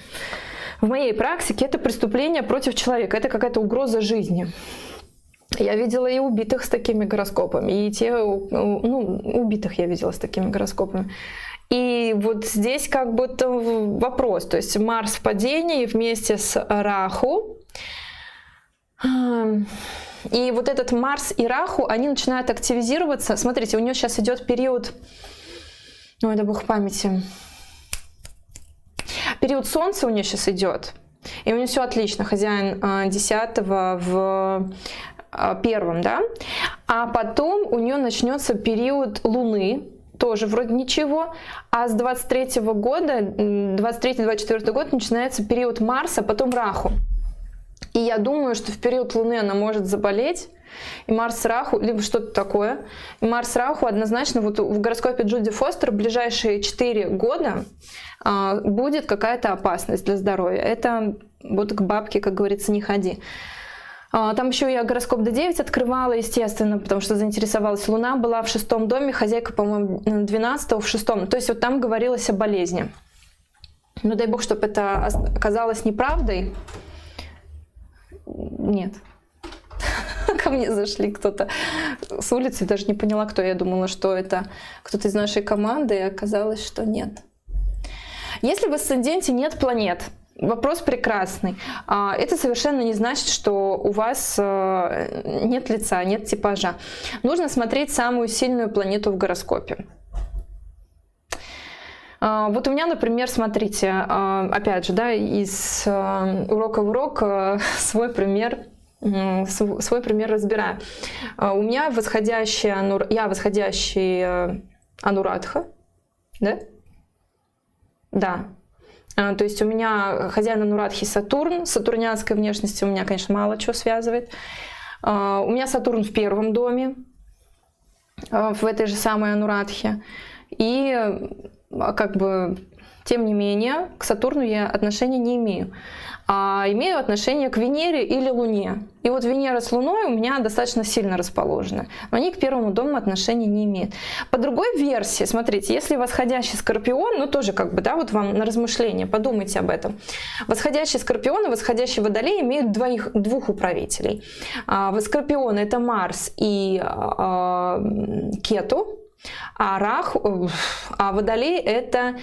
В моей практике это преступление против человека, это какая-то угроза жизни. Я видела и убитых с такими гороскопами, и убитых я видела с такими гороскопами. И вот здесь как будто вопрос, то есть Марс в падении вместе с Раху. И вот этот Марс и Раху, они начинают активизироваться. Смотрите, у нее сейчас идет период, ну это бог памяти, период Солнца у нее сейчас идет. И у нее все отлично, хозяин 10-го в первом, да, а потом у нее начнется период Луны, тоже вроде ничего, а с 23-го года, 23-24 год начинается период Марса, потом Раху. И я думаю, что в период Луны она может заболеть, и Марс Раху, либо что-то такое. И Марс Раху однозначно вот в гороскопе Джуди Фостер в ближайшие 4 года будет какая-то опасность для здоровья. Это вот к бабке, как говорится, не ходи. Там еще я гороскоп D9 открывала, естественно, потому что заинтересовалась. Луна была в 6-м доме, хозяйка, по-моему, 12-го в 6-м. То есть вот там говорилось о болезни. Но дай бог, чтобы это оказалось неправдой. Нет. Ко мне зашли кто-то с улицы, даже не поняла, кто. Я думала, что это кто-то из нашей команды, и оказалось, что нет. Если в асценденте нет планет, вопрос прекрасный. Это совершенно не значит, что у вас нет лица, нет типажа. Нужно смотреть самую сильную планету в гороскопе. Вот у меня, например, смотрите, опять же, да, из урока в урок свой пример разбираю. У меня я восходящий Анурадха, да? Да. То есть у меня хозяин Анурадхи Сатурн, с сатурнианской внешностью у меня, конечно, мало чего связывает. У меня Сатурн в первом доме, в этой же самой Анурадхе. И как бы, тем не менее, к Сатурну я отношения не имею. А имею отношение к Венере или Луне. И вот Венера с Луной у меня достаточно сильно расположены. Но они к первому дому отношения не имеют. По другой версии, смотрите, если восходящий Скорпион, ну тоже как бы, да, вот вам на размышление, подумайте об этом. Восходящий Скорпион и восходящий Водолей имеют двух управителей. Скорпион — это Марс и Кету, а Водолей — это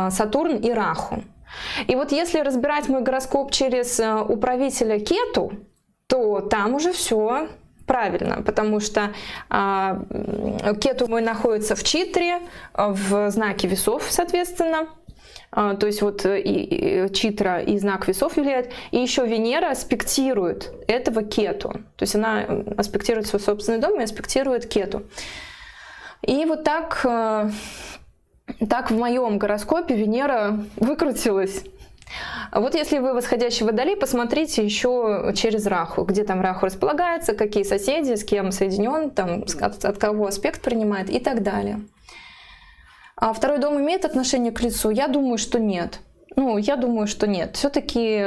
Сатурн и Раху. И вот если разбирать мой гороскоп через управителя Кету, то там уже все правильно, потому что Кету мой находится в Читре, в знаке весов, соответственно. То есть вот и Читра и знак весов влияет. И еще Венера аспектирует этого Кету. То есть она аспектирует свой собственный дом и аспектирует Кету. И вот так в моем гороскопе Венера выкрутилась. Вот если вы восходящий Водолей, посмотрите еще через Раху, где там Раху располагается, какие соседи, с кем соединен, там, от кого аспект принимает и так далее. А второй дом имеет отношение к лицу? Я думаю, что нет. Я думаю, что нет. Все-таки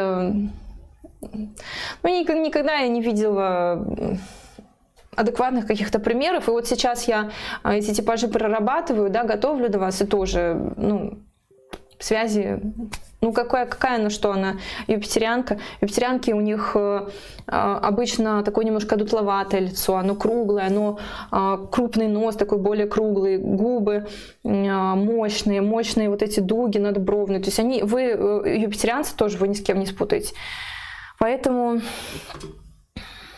никогда я не видела адекватных каких-то примеров. И вот сейчас я эти типажи прорабатываю, да, готовлю до вас, и тоже, связи, какая она, что она, юпитерианка. Юпитерианки, у них обычно такое немножко дутловатое лицо, оно круглое, крупный нос, такой более круглый, губы мощные вот эти дуги надбровные. То есть вы, юпитерианцы, тоже вы ни с кем не спутаете. Поэтому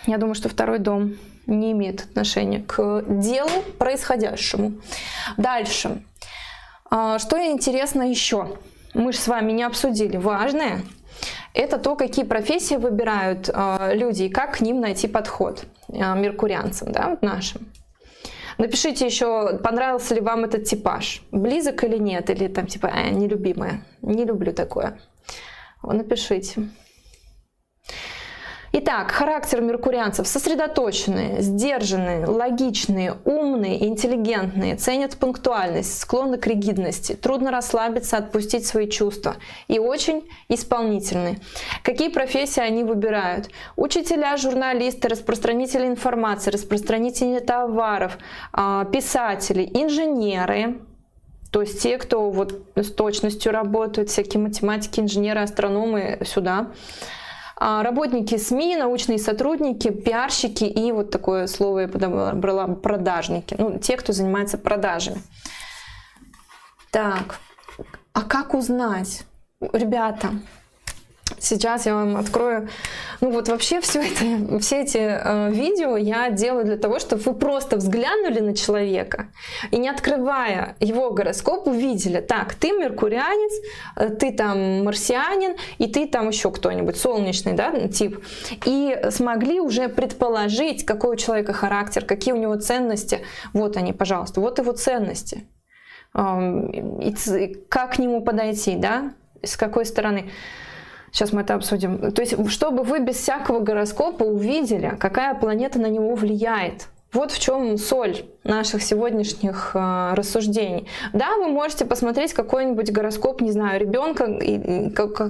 я думаю, что второй дом не имеет отношения к делу происходящему. Дальше. Что интересно еще? Мы же с вами не обсудили. Важное — это то, какие профессии выбирают люди и как к ним найти подход меркурианцам, да, нашим. Напишите еще, понравился ли вам этот типаж, близок или нет, или там типа нелюбимая, не люблю такое. Напишите. Итак, характер меркурианцев: сосредоточенные, сдержанные, логичные, умные, интеллигентные, ценят пунктуальность, склонны к ригидности, трудно расслабиться, отпустить свои чувства и очень исполнительные. Какие профессии они выбирают? Учителя, журналисты, распространители информации, распространители товаров, писатели, инженеры. То есть те, кто вот с точностью работают, всякие математики, инженеры, астрономы, сюда. Работники СМИ, научные сотрудники, пиарщики и вот такое слово я подобрала — продажники. Те, кто занимается продажами. Так, а как узнать? Ребята, сейчас я вам открою. Вообще все эти видео я делаю для того, чтобы вы просто взглянули на человека и, не открывая его гороскоп, увидели: так, ты меркурианец, ты там марсианин, и ты там еще кто-нибудь, солнечный, да, тип. И смогли уже предположить, какой у человека характер, какие у него ценности. Вот они, пожалуйста, вот его ценности. И как к нему подойти, да, с какой стороны. Сейчас мы это обсудим. То есть, чтобы вы без всякого гороскопа увидели, какая планета на него влияет. Вот в чем соль наших сегодняшних рассуждений. Да, вы можете посмотреть какой-нибудь гороскоп, не знаю, ребенка,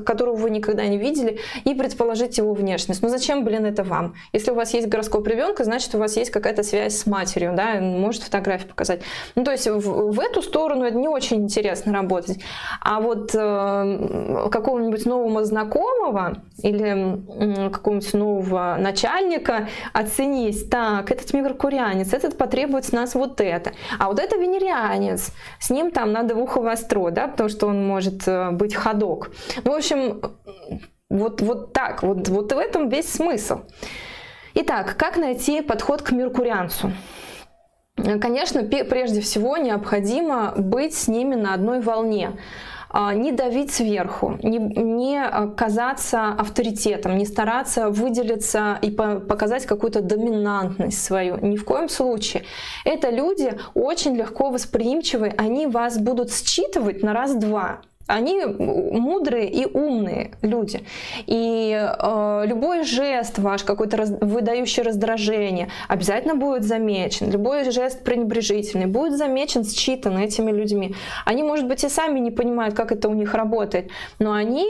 которого вы никогда не видели, и предположить его внешность. Но зачем, блин, это вам? Если у вас есть гороскоп ребенка, значит, у вас есть какая-то связь с матерью, да, может фотографию показать. Ну, то есть в эту сторону это не очень интересно работать. А вот какого-нибудь нового знакомого или какого-нибудь нового начальника оценить, так, этот меркурианец, этот потребует с нас вот это, а вот это венерианец, с ним там надо в ухо востро, да, потому что он может быть ходок. Ну, в общем, вот так, вот в этом весь смысл. Итак, как найти подход к меркурианцу? Конечно, прежде всего необходимо быть с ними на одной волне. Не давить сверху, не казаться авторитетом, не стараться выделиться и показать какую-то доминантность свою. Ни в коем случае. Это люди очень легко восприимчивые, они вас будут считывать на раз-два. Они мудрые и умные люди. И любой жест ваш, какой-то выдающий раздражение, обязательно будет замечен. Любой жест пренебрежительный будет замечен, считан этими людьми. Они, может быть, и сами не понимают, как это у них работает, но они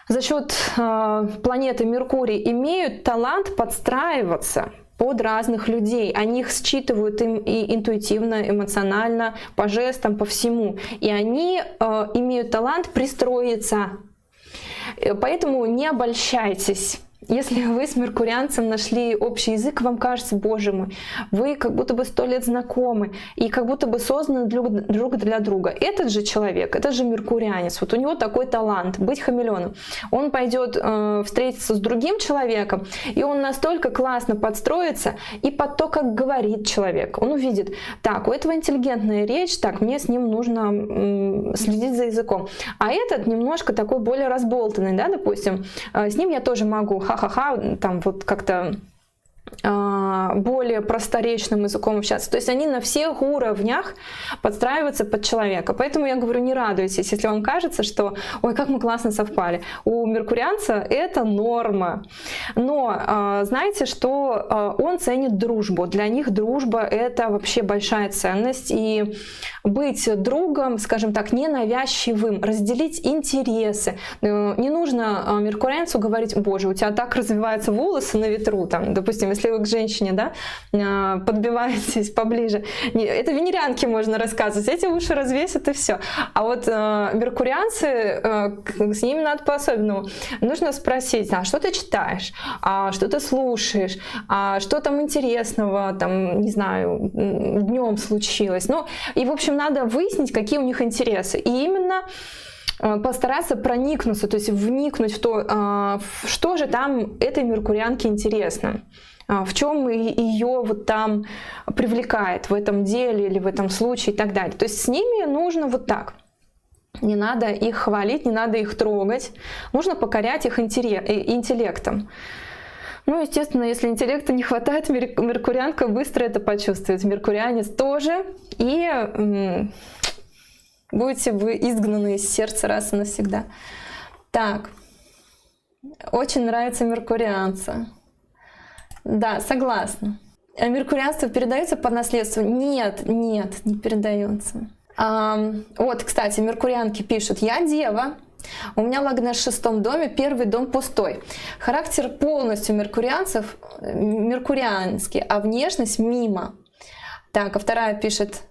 за счет планеты Меркурий имеют талант подстраиваться под разных людей. Они их считывают им и интуитивно, эмоционально, по жестам, по всему. И они имеют талант пристроиться. Поэтому не обольщайтесь. Если вы с меркурианцем нашли общий язык, вам кажется, боже мой, вы как будто бы 100 лет знакомы и как будто бы созданы друг для друга. Этот же человек, этот же меркурианец, вот у него такой талант быть хамелеоном. Он пойдет встретиться с другим человеком, и он настолько классно подстроится и под то, как говорит человек. Он увидит, так, у этого интеллигентная речь, так, мне с ним нужно следить за языком. А этот немножко такой более разболтанный, да, допустим, с ним я тоже могу ха-ха-ха, там вот как-то более просторечным языком общаться. То есть они на всех уровнях подстраиваются под человека. Поэтому я говорю, не радуйтесь, если вам кажется, что ой, как мы классно совпали. У меркурианца это норма. Но знаете, что он ценит дружбу. Для них дружба — это вообще большая ценность. И быть другом, скажем так, ненавязчивым, разделить интересы. Не нужно меркурианцу говорить, боже, у тебя так развиваются волосы на ветру, там, допустим, если вы к женщине, да, подбиваетесь поближе. Это венерианки можно рассказывать, эти уши развесят и все. А вот меркурианцы, с ними надо по-особенному. Нужно спросить, а что ты читаешь, а что ты слушаешь, а что там интересного, там, не знаю, днем случилось. Ну, и, в общем, надо выяснить, какие у них интересы. И именно постараться проникнуться, то есть вникнуть в то, что же там этой меркурианке интересно. В чем ее вот там привлекает в этом деле или в этом случае и так далее. То есть с ними нужно вот так. Не надо их хвалить, не надо их трогать. Нужно покорять их интеллектом. Ну, естественно, если интеллекта не хватает, меркурианка быстро это почувствует. Меркурианец тоже. И будете вы изгнаны из сердца раз и навсегда. Так. Очень нравится меркурианца. Да, согласна. А меркурианство передается по наследству? Нет, не передается. Вот, кстати, меркурианки пишут: я дева, у меня лагнеш в 6-м доме, 1-й дом пустой. Характер полностью меркурианцев меркурианский, а внешность мимо. Так, а вторая пишет: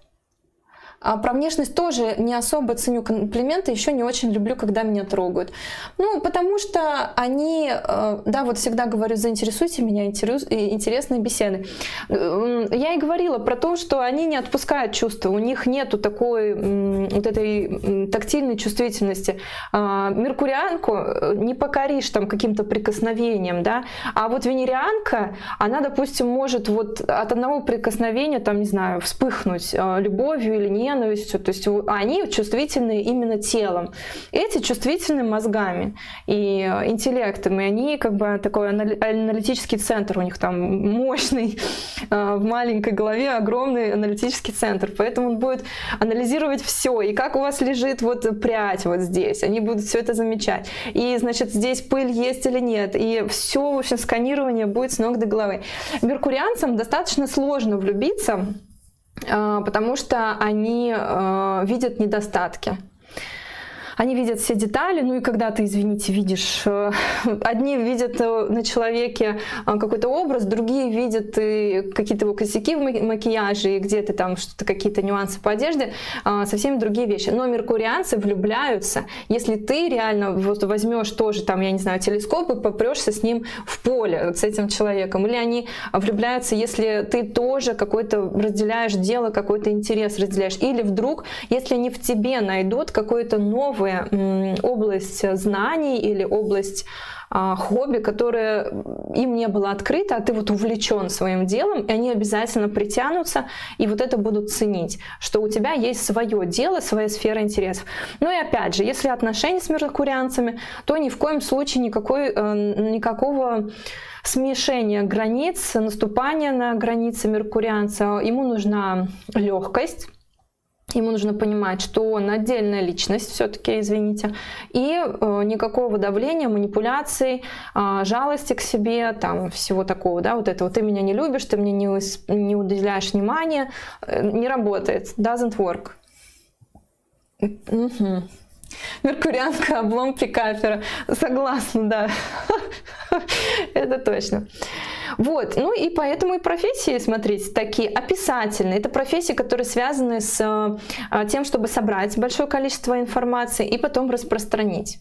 а про внешность тоже не особо ценю комплименты, еще не очень люблю, когда меня трогают. Ну, потому что они, да, вот всегда говорю, заинтересуйте меня, интересные беседы. Я и говорила про то, что они не отпускают чувства, у них нету такой вот этой тактильной чувствительности. Меркурианку не покоришь там каким-то прикосновением, да, а вот венерианка, она, допустим, может вот от одного прикосновения, там, не знаю, вспыхнуть любовью или ненавистью. То есть они чувствительны именно телом. Эти чувствительны мозгами и интеллектом. И они как бы такой аналитический центр у них там мощный. в маленькой голове огромный аналитический центр, поэтому он будет анализировать все, и как у вас лежит вот прядь вот здесь, они будут все это замечать, и, значит, здесь пыль есть или нет, и все, в общем, сканирование будет с ног до головы. Меркурианцам достаточно сложно влюбиться, потому что они видят недостатки. Они видят все детали, ну и когда ты, извините, видишь, одни видят на человеке какой-то образ, другие видят какие-то его косяки в макияже, и где-то там что-то, какие-то нюансы по одежде, совсем другие вещи. Но меркурианцы влюбляются, если ты реально вот возьмешь тоже там, я не знаю, телескоп и попрешься с ним в поле, вот с этим человеком. Или они влюбляются, если ты тоже какой-то разделяешь дело, какой-то интерес разделяешь. Или вдруг, если они в тебе найдут какое-то новое область знаний или область хобби, которое им не было открыто, а ты вот увлечен своим делом, и они обязательно притянутся и вот это будут ценить, что у тебя есть свое дело, своя сфера интересов. Ну и опять же, если отношения с меркурианцами, то ни в коем случае никакого смешения границ, наступания на границы меркурианца. Ему нужна легкость. Ему нужно понимать, что он отдельная личность, все-таки, извините, и никакого давления, манипуляций, жалости к себе, там всего такого, да, вот этого. Ты меня не любишь, ты мне не уделяешь внимания, не работает, doesn't work. Угу. Меркурианка, облом пикапера. Согласна, да. Это точно. Вот, ну и поэтому и профессии, смотрите, такие описательные. Это профессии, которые связаны с тем, чтобы собрать большое количество информации и потом распространить.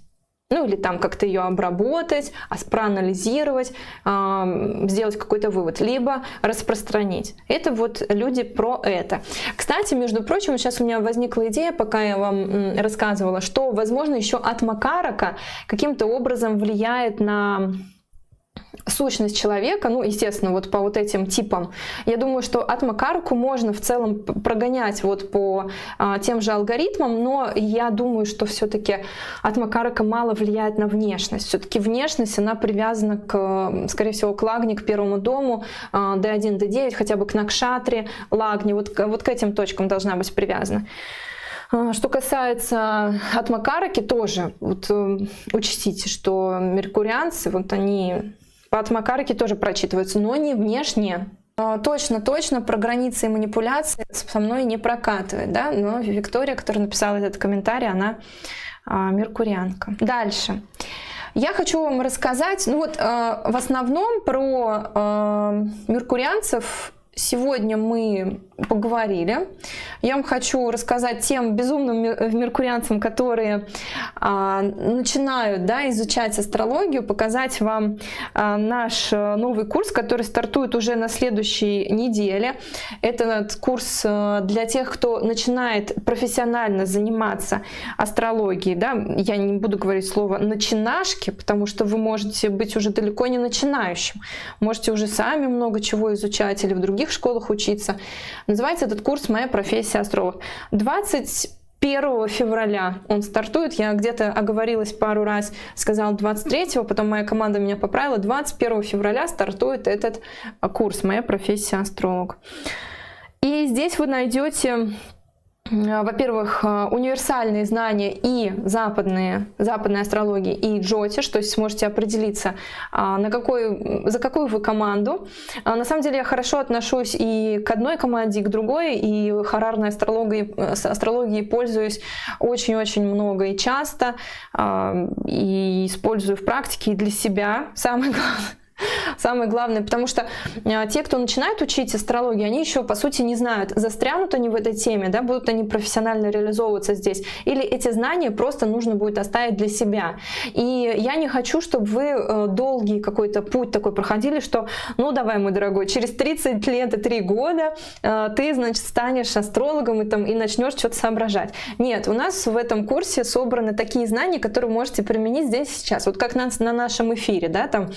Ну или там как-то ее обработать, проанализировать, сделать какой-то вывод, либо распространить. Это вот люди про это. Кстати, между прочим, сейчас у меня возникла идея, пока я вам рассказывала, что, возможно, еще от Макарака каким-то образом влияет на сущность человека, ну, естественно, вот по вот этим типам. Я думаю, что от Макараку можно в целом прогонять вот по тем же алгоритмам, но я думаю, что все-таки от Макарака мало влияет на внешность. Все-таки внешность, она привязана к, скорее всего, к Лагни, к первому дому, D1, D9, хотя бы к Накшатре, Лагни, вот к этим точкам должна быть привязана. Что касается от Макараки, тоже вот, учтите, что меркурианцы, вот они от Макараки тоже прочитываются, но не внешне. Точно про границы и манипуляции со мной не прокатывает, да? Но Виктория, которая написала этот комментарий, она меркурианка. Дальше. Я хочу вам рассказать, ну вот в основном про меркурианцев сегодня мы поговорили. Я вам хочу рассказать тем безумным меркурианцам, которые начинают, да, изучать астрологию, показать вам наш новый курс, который стартует уже на следующей неделе. Этот курс для тех, кто начинает профессионально заниматься астрологией. Да? Я не буду говорить слово «начинашки», потому что вы можете быть уже далеко не начинающим. Можете уже сами много чего изучать или в других школах учиться. Называется этот курс «Моя профессия астролог». 21 февраля он стартует. Я где-то оговорилась пару раз, сказала 23-го, потом моя команда меня поправила. 21 февраля стартует этот курс «Моя профессия астролог». И здесь вы найдете, во-первых, универсальные знания и западной астрологии, и джотиш, то есть сможете определиться, за какую вы команду. На самом деле я хорошо отношусь и к одной команде, и к другой, и харарной астрологией пользуюсь очень-очень много и часто, и использую в практике и для себя. Самое главное, потому что те, кто начинает учить астрологию, они еще, по сути, не знают, застрянут они в этой теме, да, будут они профессионально реализовываться здесь, или эти знания просто нужно будет оставить для себя. И я не хочу, чтобы вы долгий какой-то путь такой проходили, что, ну, давай, мой дорогой, через 30 лет и 3 года ты, значит, станешь астрологом и начнешь что-то соображать. Нет, у нас в этом курсе собраны такие знания, которые вы можете применить здесь и сейчас. Вот как на нашем эфире, да, там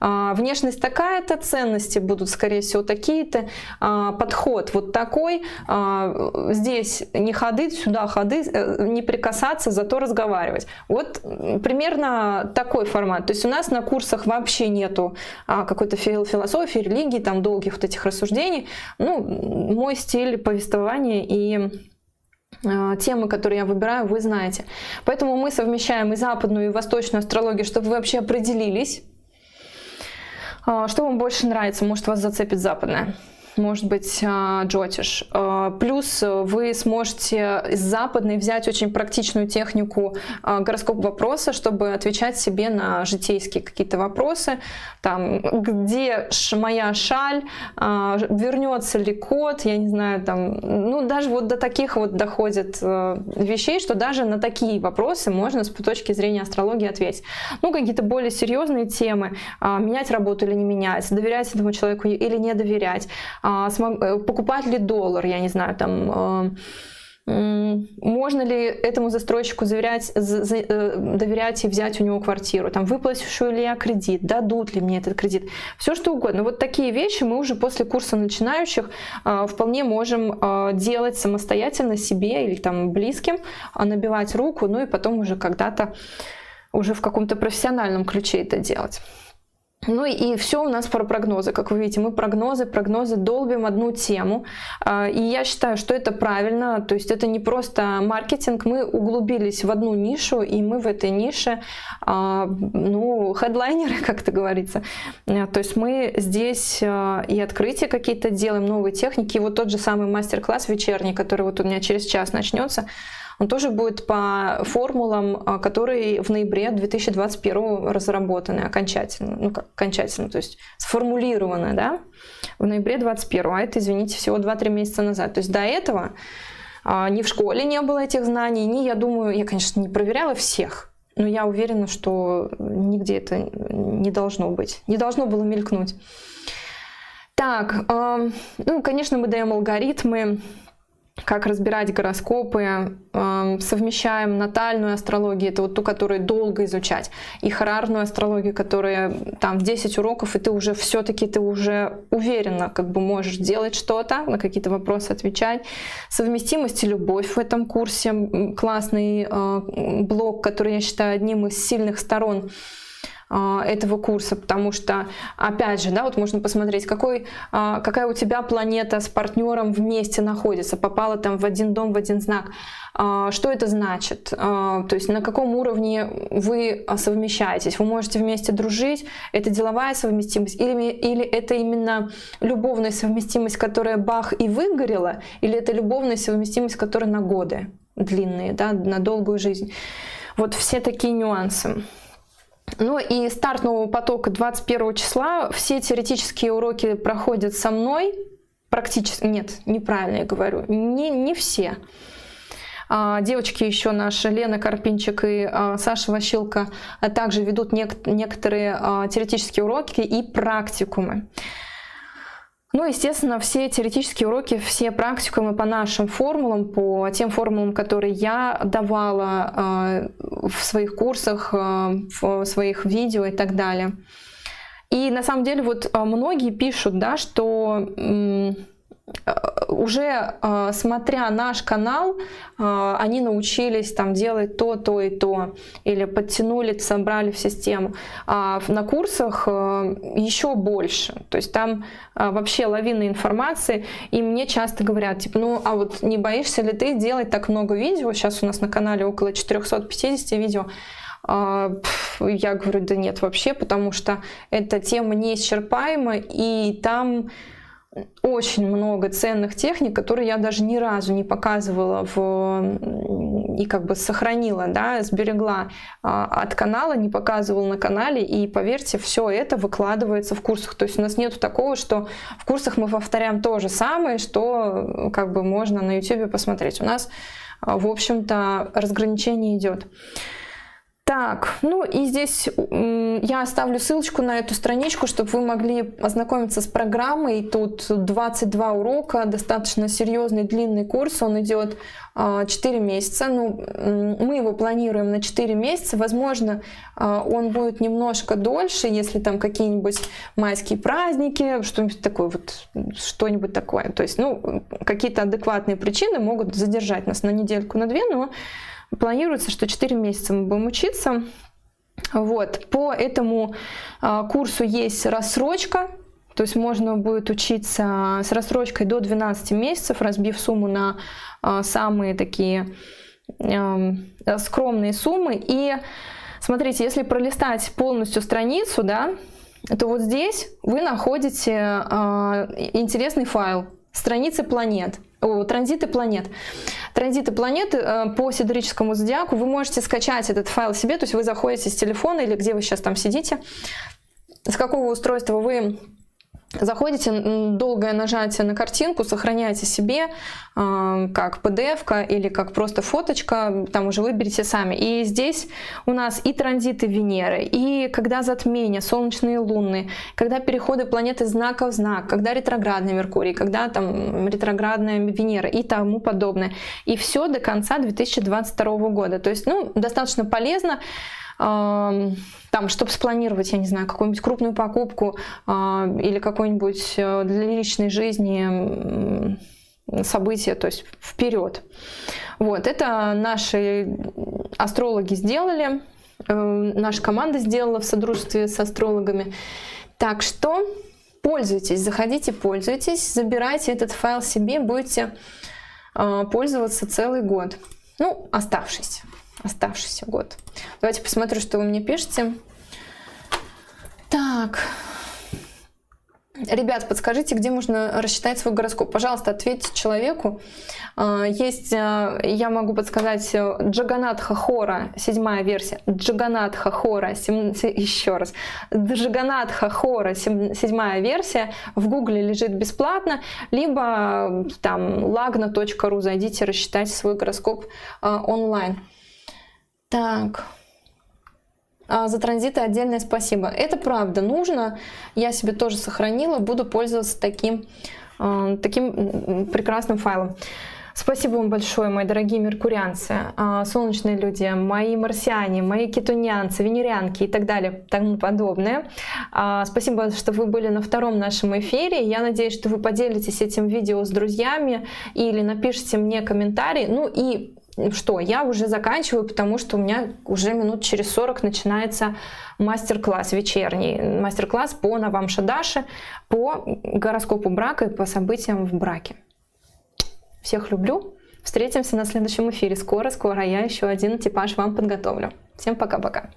внешность такая-то, ценности будут, скорее всего, такие-то, подход вот такой, здесь не ходы, сюда ходы, не прикасаться, зато разговаривать. Вот примерно такой формат. То есть у нас на курсах вообще нету какой-то философии, религии, там долгих вот этих рассуждений. Ну, мой стиль повествования и темы, которые я выбираю, вы знаете. Поэтому мы совмещаем и западную, и восточную астрологию, чтобы вы вообще определились, что вам больше нравится. Может, вас зацепит западная, может быть, джотиш. Плюс вы сможете из западной взять очень практичную технику гороскоп вопроса, чтобы отвечать себе на житейские какие-то вопросы. Там, где моя шаль, вернется ли кот, я не знаю, там, ну, даже вот до таких вот доходит вещей, что даже на такие вопросы можно с точки зрения астрологии ответить. Ну, какие-то более серьезные темы, менять работу или не менять, доверять этому человеку или не доверять, покупать ли доллар, я не знаю, там, можно ли этому застройщику доверять и взять у него квартиру, там, выплачу ли я кредит, дадут ли мне этот кредит, все что угодно. Вот такие вещи мы уже после курса начинающих вполне можем делать самостоятельно себе или там близким, набивать руку, ну и потом уже когда-то уже в каком-то профессиональном ключе это делать. Ну и все у нас про прогнозы. Как вы видите, мы прогнозы долбим одну тему. И я считаю, что это правильно. То есть это не просто маркетинг. Мы углубились в одну нишу, и мы в этой нише, ну, хедлайнеры, как это говорится. То есть мы здесь и открытия какие-то делаем, новые техники. И вот тот же самый мастер-класс вечерний, который вот у меня через час начнется, он тоже будет по формулам, которые в ноябре 2021 разработаны окончательно. Ну, как окончательно, то есть сформулированы, да, в ноябре 2021. А это, извините, всего 2-3 месяца назад. То есть до этого ни в школе не было этих знаний, ни, я думаю, я, конечно, не проверяла всех, но я уверена, что нигде это не должно быть, не должно было мелькнуть. Так, ну, конечно, мы даем алгоритмы, как разбирать гороскопы, совмещаем натальную астрологию, это вот ту, которую долго изучать, и хорарную астрологию, которая там 10 уроков, и ты уже все-таки ты уже уверенно как бы можешь делать что-то, на какие-то вопросы отвечать. Совместимость и любовь в этом курсе, классный блок, который я считаю одним из сильных сторон этого курса, потому что, опять же, да, вот можно посмотреть, какая у тебя планета с партнером вместе находится, попала там в один дом, в один знак. Что это значит? То есть на каком уровне вы совмещаетесь? Вы можете вместе дружить, это деловая совместимость, или это именно любовная совместимость, которая бах и выгорела, или это любовная совместимость, которая на годы длинные, да, на долгую жизнь. Вот все такие нюансы. Ну и старт нового потока 21 числа. Все теоретические уроки проходят со мной. Практически, нет, неправильно я говорю, не все. Девочки еще наши, Лена Карпинчик и Саша Ващилко, также ведут некоторые теоретические уроки и практикумы. Ну, естественно, все теоретические уроки, все практикумы по нашим формулам, по тем формулам, которые я давала в своих курсах, в своих видео и так далее. И на самом деле вот многие пишут, да, что уже смотря наш канал, они научились там делать то и то, или подтянули, собрали в систему. А на курсах еще больше, то есть там вообще лавина информации, и мне часто говорят, типа, ну а вот не боишься ли ты делать так много видео? Сейчас у нас на канале около 450 видео. Я говорю, да нет вообще, потому что эта тема неисчерпаема, и там очень много ценных техник, которые я даже ни разу не показывала и как бы сохранила, да, сберегла от канала, не показывала на канале, и поверьте, все это выкладывается в курсах. То есть у нас нет такого, что в курсах мы повторяем то же самое, что как бы можно на YouTube посмотреть. У нас, в общем-то, разграничение идет. Так, ну и здесь я оставлю ссылочку на эту страничку, чтобы вы могли ознакомиться с программой. Тут 22 урока, достаточно серьезный длинный курс, он идет 4 месяца. Ну, мы его планируем на 4 месяца. Возможно, он будет немножко дольше, если там какие-нибудь майские праздники, что-нибудь такое, вот, что-нибудь такое. То есть, ну, какие-то адекватные причины могут задержать нас на недельку, на 2, но планируется, что 4 месяца мы будем учиться. Вот. По этому курсу есть рассрочка, то есть можно будет учиться с рассрочкой до 12 месяцев, разбив сумму на самые такие скромные суммы. И смотрите, если пролистать полностью страницу, да, то вот здесь вы находите интересный файл «Страницы планет». Транзиты планет. Транзиты планет по сидерическому зодиаку. Вы можете скачать этот файл себе, то есть вы заходите с телефона или где вы сейчас там сидите, с какого устройства вы заходите, долгое нажатие на картинку, сохраняете себе как PDF-ка или как просто фоточка, там уже выберите сами. И здесь у нас и транзиты Венеры, и когда затмения, солнечные, лунные, когда переходы планет из знака в знак, когда ретроградный Меркурий, когда там ретроградная Венера и тому подобное. И все до конца 2022 года. То есть, ну, достаточно полезно. Там, чтобы спланировать, я не знаю, какую-нибудь крупную покупку или какое-нибудь для личной жизни событие, то есть вперед. Вот, это наши астрологи сделали, наша команда сделала в содружестве с астрологами. Так что пользуйтесь, заходите, пользуйтесь, забирайте этот файл себе, будете пользоваться целый год. Ну, оставшийся год. Давайте посмотрю, что вы мне пишете. Так. Ребят, подскажите, где можно рассчитать свой гороскоп? Пожалуйста, ответьте человеку. Есть, я могу подсказать, Джаганатха Хора, 7-я версия. Джаганатха Хора, еще раз. Джаганатха Хора, 7-я версия. В Гугле лежит бесплатно. Либо там lagna.ru, зайдите, рассчитайте свой гороскоп онлайн. Так, за транзиты отдельное спасибо. Это правда нужно. Я себе тоже сохранила. Буду пользоваться таким прекрасным файлом. Спасибо вам большое, мои дорогие меркурианцы, солнечные люди, мои марсиане, мои кетунянцы, венерянки и так далее, тому подобное. Спасибо, что вы были на втором нашем эфире. Я надеюсь, что вы поделитесь этим видео с друзьями или напишите мне комментарий. Ну и что, я уже заканчиваю, потому что у меня уже минут через 40 начинается мастер-класс вечерний. Мастер-класс по Навамша Даши, по гороскопу брака и по событиям в браке. Всех люблю. Встретимся на следующем эфире. Скоро я еще один типаж вам подготовлю. Всем пока-пока.